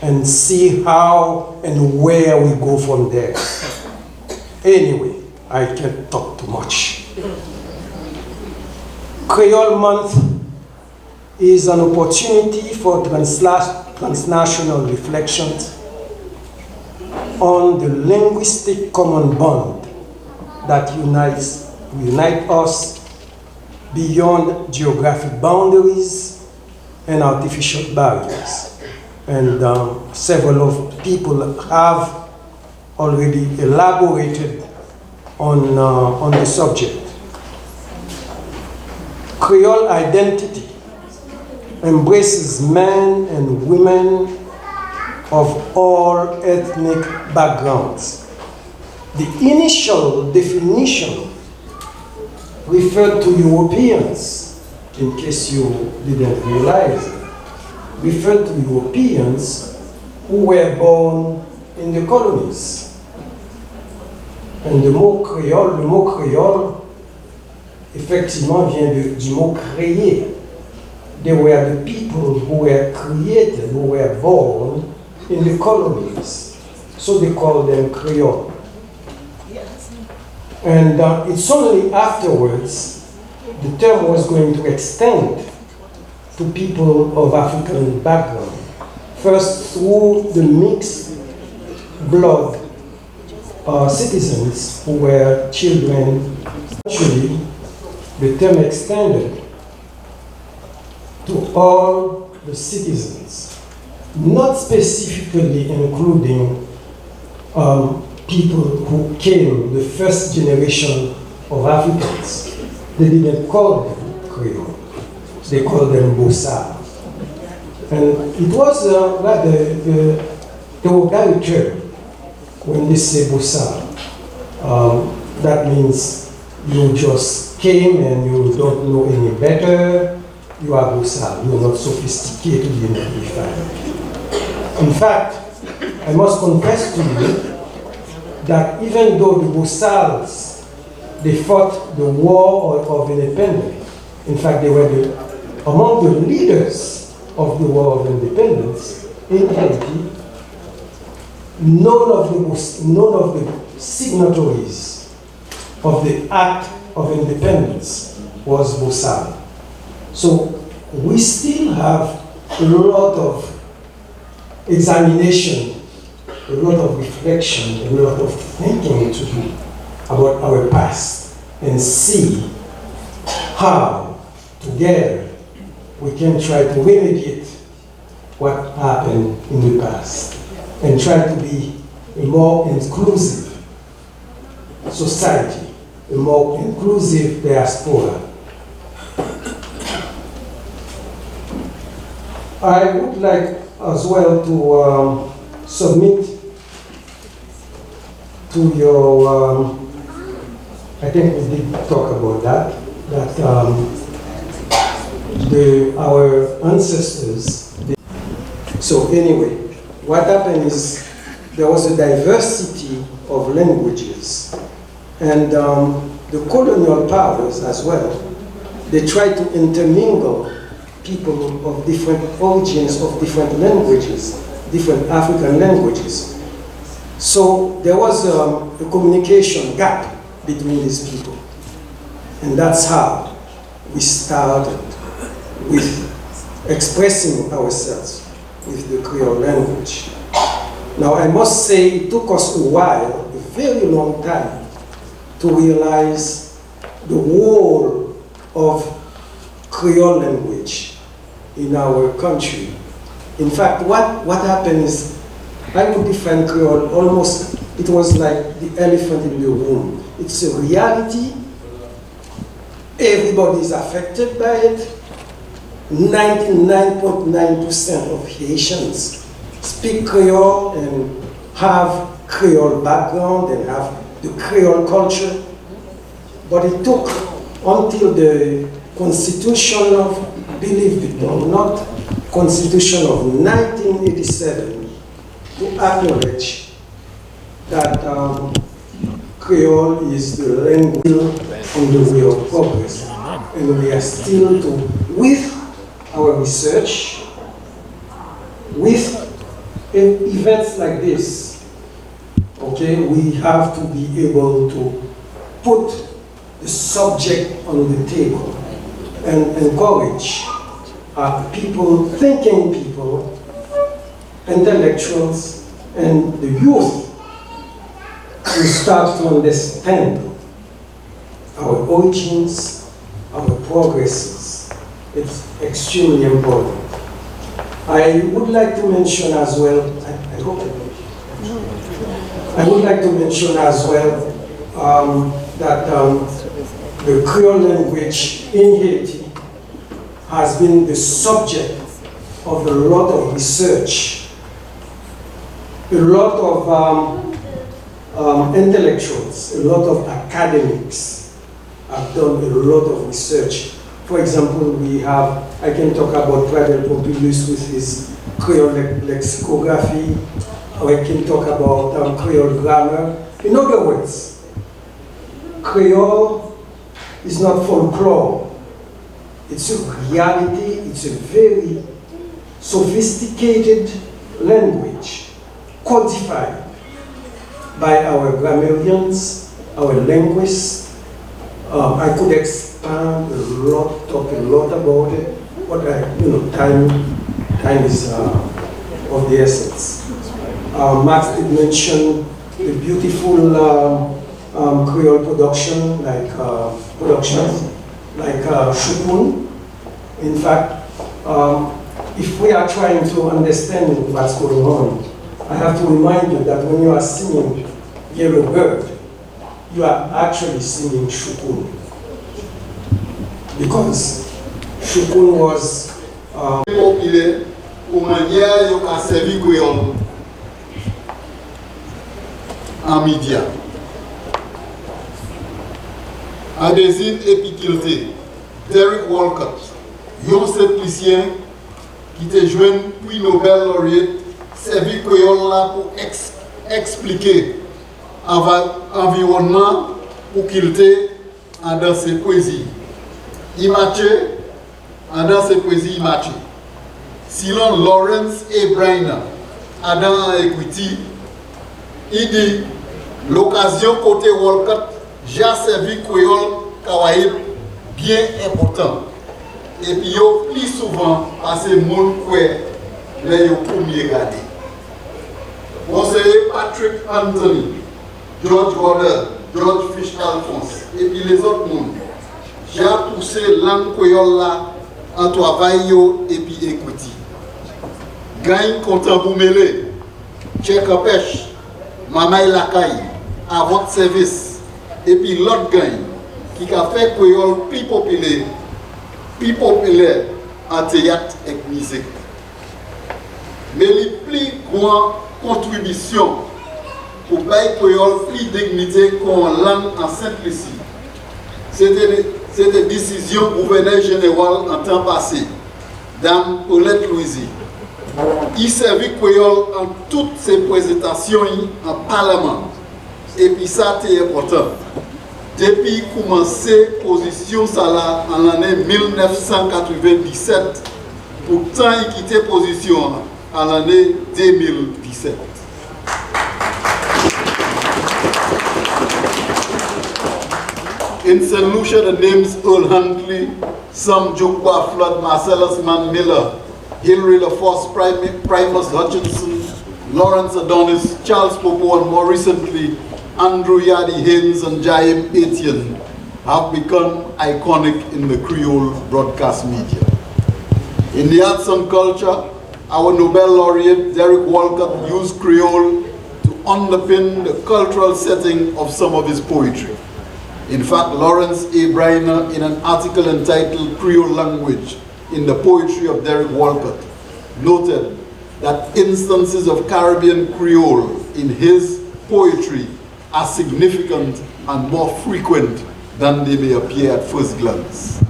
and see how and where we go from there. Anyway, I can't talk too much. Creole Month is an opportunity for transnational reflections on the linguistic common bond that unite us beyond geographic boundaries and artificial barriers. And several of people have already elaborated on the subject. Creole identity embraces men and women of all ethnic backgrounds. The initial definition referred to Europeans, in case you didn't realize it, referred to Europeans who were born in the colonies. And le mot créole, effectivement, vient du mot créer. They were the people who were created, who were born in the colonies. So they called them Creole. And it's only afterwards the term was going to extend to people of African background. First through the mixed blood citizens who were children. Actually, the term extended to all the citizens, not specifically including people who came, the first generation of Africans. They didn't call them Creole, they called them Bossa. And it was the derogatory term when they say Bossa. That means you just came and you don't know any better. You are Bossa, you are not sophisticated enough. In fact, I must confess to you that even though the Bossals, they fought the war of independence, in fact they were among the leaders of the war of independence, in Haiti, none of the signatories of the Act of Independence was Bossal. So we still have a lot of examination, a lot of reflection, a lot of thinking to do about our past and see how together we can try to remediate what happened in the past and try to be a more inclusive society, a more inclusive diaspora. I would like as well to submit to your I think we did talk about that our ancestors. So anyway, what happened is there was a diversity of languages, and the colonial powers as well, they tried to intermingle people of different origins, of different languages, different African languages. So there was a communication gap between these people. And that's how we started with expressing ourselves with the Creole language. Now I must say it took us a while, a very long time, to realize the role of Creole language in our country. In fact, what happened is, I would define Creole almost, it was like the elephant in the room. It's a reality. Everybody is affected by it. 99.9% of Haitians speak Creole and have Creole background and have the Creole culture. But it took until the Constitution of, believe it or not, Constitution of 1987 to acknowledge that Creole is the language on the way of progress. And we are still with our research, with events like this, okay, we have to be able to put the subject on the table and encourage people, thinking people, intellectuals, and the youth to start to understand our origins, our progresses. It's extremely important. I would like to mention as well, I would like to mention as well that the Creole language in Haiti has been the subject of a lot of research. A lot of intellectuals, a lot of academics have done a lot of research. For example, we have, I can talk about Pradel Pompilius with his Creole lexicography, or I can talk about Creole grammar. In other words, Creole is not folklore. It's a reality, it's a very sophisticated language, codified by our grammarians, our linguists. I could expand a lot, talk a lot about it, but time is of the essence. Max did mention the beautiful Creole production, like Shukun. In fact, if we are trying to understand what's going on, I have to remind you that when you are singing Yellow Bird, you are actually singing Shukun. Because Shukun was populaire pour manière yo ka servi Creole en média. Adésine Épicilté, Derek Walcott, yon simplicien qui te joint prix Nobel lauréat servi Creole là pour expliquer environnement pour qu'il te dans ses poésies. Imaché, dans ses poésies Imaché. Silon Lawrence et Brainer, dans Equity, il dit l'occasion côté Walcott, j'ai servi Creole Kawaïb bien important. Et puis yo plus souvent parce que monde quoi les yo premier garder. Conseiller Patrick Anthony, George Gordon, George Fish Alphonse et puis les autres mondes. J'ai poussé langue Creole là en travail et puis écoute. Gagne content pour mêler. Check à pêche, Mamaï Lakaï, à votre service. Et puis l'autre gagne qui a fait Creole plus populaire en théâtre et musique. Mais les plus grandes contributions pour bailler Creole plus dignité qu'on langue en simplicité C'est des décisions du gouverneur général en temps passé, Dame Paulette Louisie. Il servit Kreyòl en toutes ses présentations en parlement. Et puis ça, c'est important. Depuis commencer position ça là en l'année 1997, pourtant il quittait position en l'année 2017. In St. Lucia, the names Earl Huntley, Sam Jukwa Flood, Marcellus Mann Miller, Hilary LaFosse, Primus Hutchinson, Lawrence Adonis, Charles Popo, and more recently, Andrew Yadi Haynes and Jaim Etienne have become iconic in the Creole broadcast media. In the arts and culture, our Nobel laureate Derek Walcott used Creole to underpin the cultural setting of some of his poetry. In fact, Lawrence A. Briner, in an article entitled Creole Language in the Poetry of Derek Walcott, noted that instances of Caribbean Creole in his poetry are significant and more frequent than they may appear at first glance.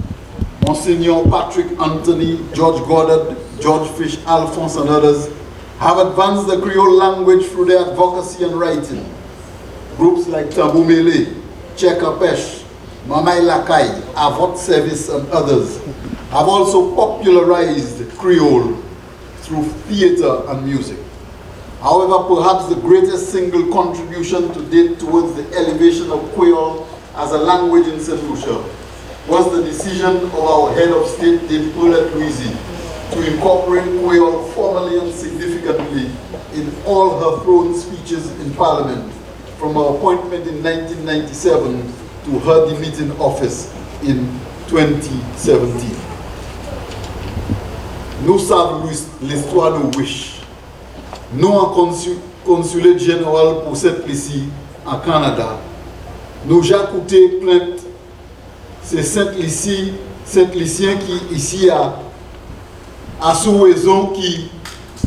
Monsignor Patrick Anthony, George Goddard, George Fish, Alphonse, and others have advanced the Creole language through their advocacy and writing. Groups like Tabou Mele, Cheka Pesh, Mamay Lakai, Avot Service, and others have also popularized Creole through theater and music. However, perhaps the greatest single contribution to date towards the elevation of Kreyòl as a language in St. Lucia was the decision of our head of state, Dame Paulette Louisie, to incorporate Kreyòl formally and significantly in all her throne speeches in Parliament, from her appointment in 1997 to her demeaning office in 2017. Nous savons l'histoire nous wish. Nous en consulat général pour cette ici en Canada. Nous j'ai écouté plainte. C'est Saint-Lucien qui ici a sous raison qui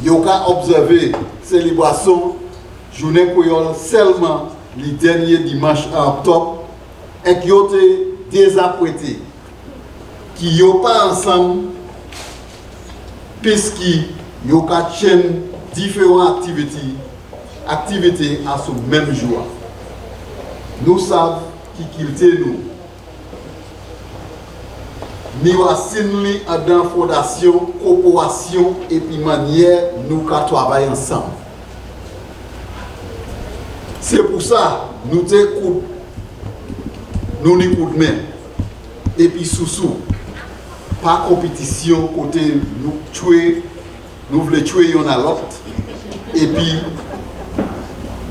a observé célébration journée Kreyòl seulement le dernier dimanche en octobre et qui ont été désapprêtés, qui n'ont pas ensemble puisqu'ils ont chaîne différentes activités à ce même jour. Nous savons qui était nous. Nous avons dans fondation, corporation et puis manière nous travaillons ensemble. C'est pour ça que nous t'écoutons, nous nous écoutons même. Et puis sous pas compétition, côté nous tuer, nous voulons tuer y'en a l'autre. Et puis,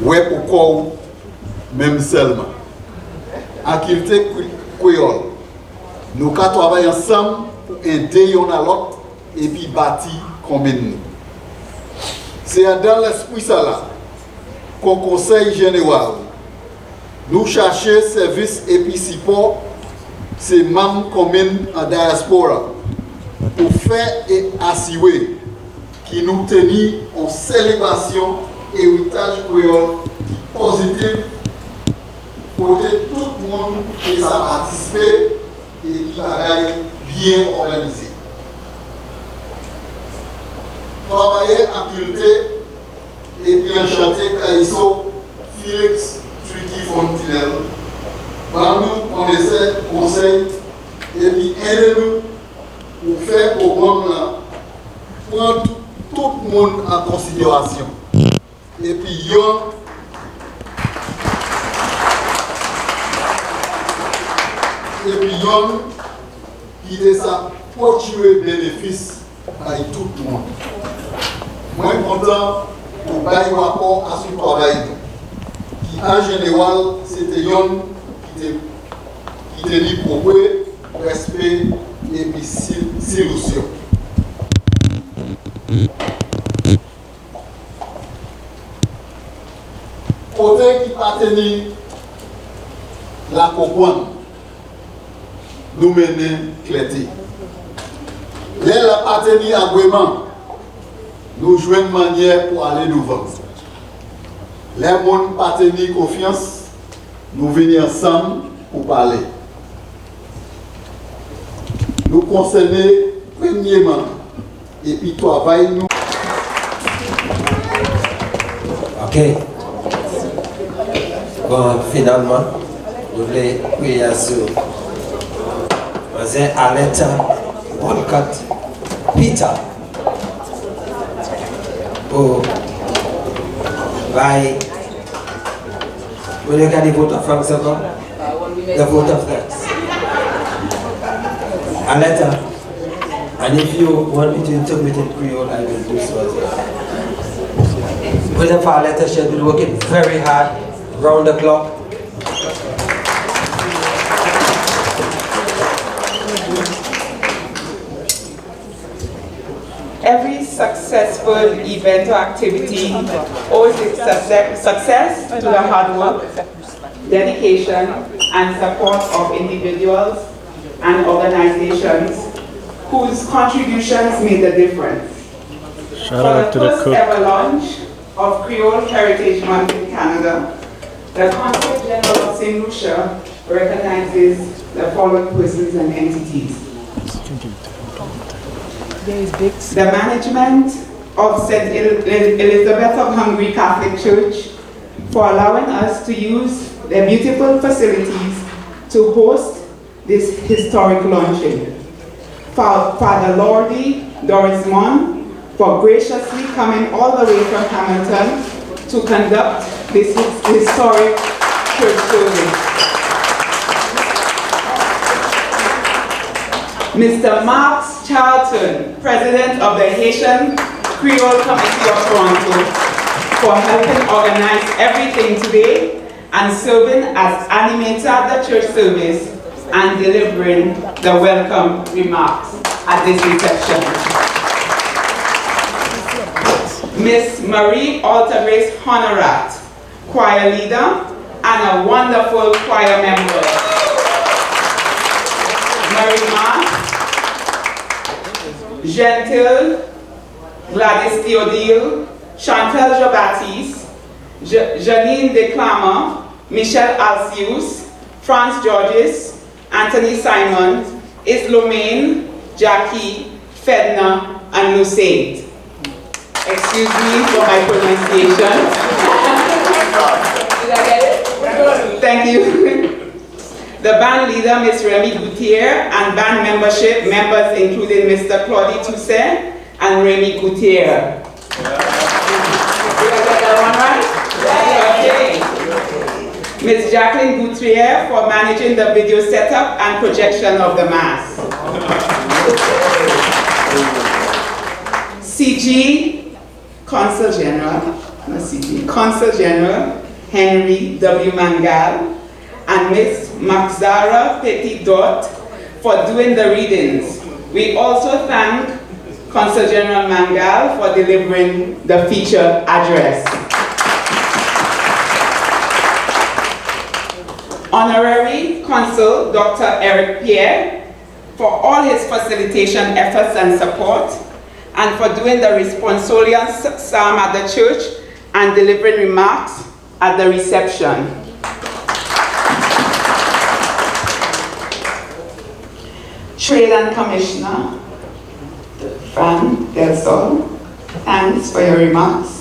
ouais pourquoi même seulement. En qualité Kreyòl, nous travaillons ensemble pour aider y'en a l'autre et puis bâtir comme nous. C'est dans l'esprit ça là. Qu'au Conseil général, nous cherchons services et puis support ces membres communs en diaspora pour faire et assurer qui nous tenons en célébration héritage Kreyòl positif pour que tout le monde puisse participer et qui va bien organisé. Travailler en culture et puis enchanté Kaïso Félix Truki Fontinel. Nous connaissons le conseil et puis aidez-nous pour faire le programme là, prendre tout le monde en considération. Et puis qui est ça pour tuer bénéfice à tout le monde. Moi, content pour bailler rapport à ce travail. Qui en général, c'était Yon qui te dit pour respect et puis solution. Côté qui partenait la comprendre, nous mener clété. Là, la partenir agrément, nous jouons une manière pour aller devant. Les gens partenir confiance, nous venons ensemble pour parler. nous concerner premièrement et puis travail nous. Ok. Bon, finalement, je voulais prier sur Aletta Walcott Peter. Oh, bye. Will you get the vote of thanks about? The vote of thanks. Aletta, and if you want me to interpret in Creole, I will do so as well. William for Aletta, she has been working very hard, round the clock. Every successful event or activity owes its success to the hard work, dedication, and support of individuals and organizations whose contributions made the difference. Shout out to the cook. For the first ever launch of Creole Heritage Month in Canada, the Consul General of St. Lucia recognizes the following persons and entities. The management of St. Elizabeth of Hungary Catholic Church for allowing us to use their beautiful facilities to host this historic launching. Father Lordy Dorismond for graciously coming all the way from Hamilton to conduct this historic church service. Mr. Marks Charlton, President of the Haitian Creole Committee of Toronto, for helping organize everything today and serving as animator at the church service and delivering the welcome remarks at this reception. Miss Marie Altagrace Honorat, choir leader and a wonderful choir member. Marima Gentil, Gladys Theodile, Chantal Jobatis, Janine Declamer, Michelle Alcius, France Georges, Anthony Simon, Islomaine, Jackie, Fedna, and Lucette. Excuse me for my pronunciation. Did I get it? Thank you. The band leader, Ms. Remy Goutier, and band membership members including Mr. Claudie Toussaint and Remy Goutier. Did I get that one right? Okay. Ms. Jacqueline Goutier for managing the video setup and projection of the Mass. CG Consul General, not CG, Consul General Henry W. Mangal, and Ms. Maxara Petit-Dot for doing the readings. We also thank Consul General Mangal for delivering the feature address. Honorary Consul Dr. Eric Pierre for all his facilitation efforts and support, and for doing the responsorial psalm at the church and delivering remarks at the reception. Trade and Commissioner Fran Del Sol, thanks for your remarks.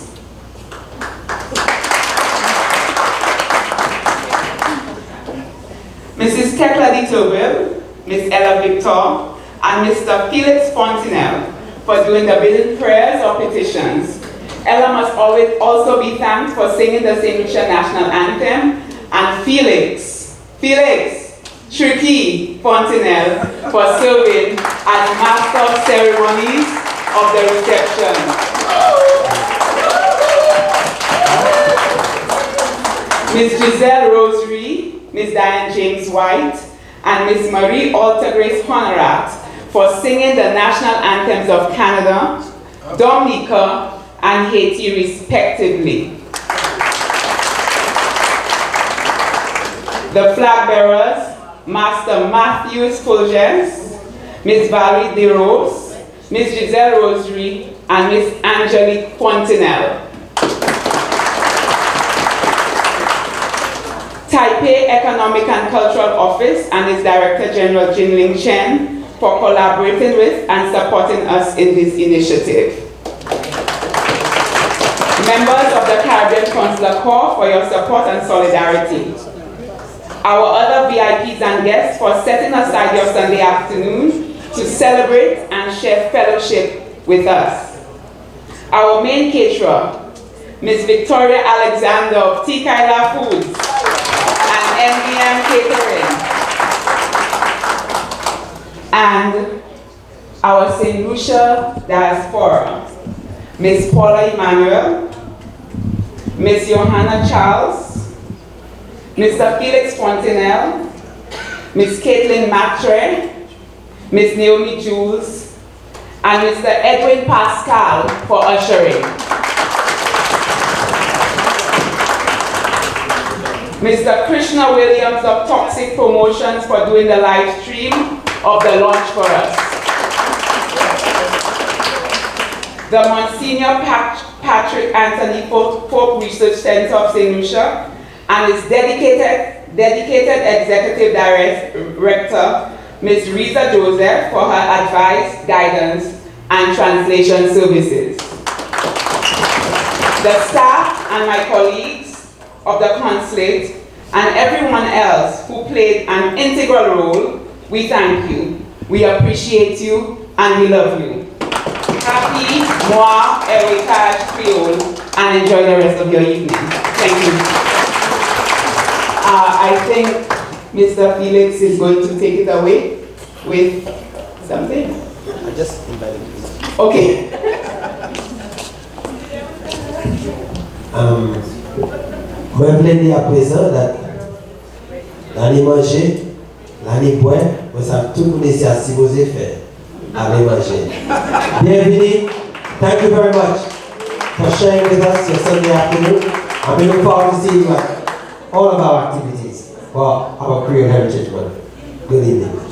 Mrs. Tekla Di Tobel, Ms. Ella Victor, and Mr. Felix Fontenelle for doing the bidding prayers or petitions. Ella must always also be thanked for singing the St. Lucia National Anthem, and Felix Tricky Fontenelle for serving as Master of Ceremonies of the reception. Ms. Giselle Rosary, Ms. Diane James White, and Ms. Marie Altagrace Honorat for singing the national anthems of Canada, Dominica, and Haiti respectively. The flag bearers, Master Matthew Fulgens, Ms. Valerie DeRose, Ms. Giselle Rosary, and Ms. Angelique Fontenelle. Taipei Economic and Cultural Office and its Director General Jinling Chen for collaborating with and supporting us in this initiative. Members of the Caribbean Consular Corps for your support and solidarity. Our other VIPs and guests for setting aside your Sunday afternoon to celebrate and share fellowship with us. Our main caterer, Ms. Victoria Alexander of T. Kaila Foods and MDM Catering. And our St. Lucia Diaspora, Ms. Paula Emmanuel, Ms. Johanna Charles, Mr. Felix Fontenelle, Ms. Caitlin Matre, Ms. Naomi Jules, and Mr. Edwin Pascal for ushering. Mr. Krishna Williams of Toxic Promotions for doing the live stream of the launch for us. The Monsignor Patrick Anthony Folk Research Center of St. Lucia and its dedicated Executive Director, Ms. Risa Joseph, for her advice, guidance, and translation services. The staff and my colleagues of the consulate and everyone else who played an integral role, we thank you, we appreciate you, and we love you. Happy Mès Solidarite Kreyòl, and enjoy the rest of your evening. Thank you. I think Mr. Felix is going to take it away with something. I just invited you. Okay. Moi, je voulais dire à présent que l'année manger, l'année boire, vous savez tout le monde ici à si vous avez fait. Allez manger. Bienvenue. Thank you very much for sharing with us your Sunday afternoon. And we look forward to seeing you at all of our activities for our Kreyòl Heritage Month. Good evening.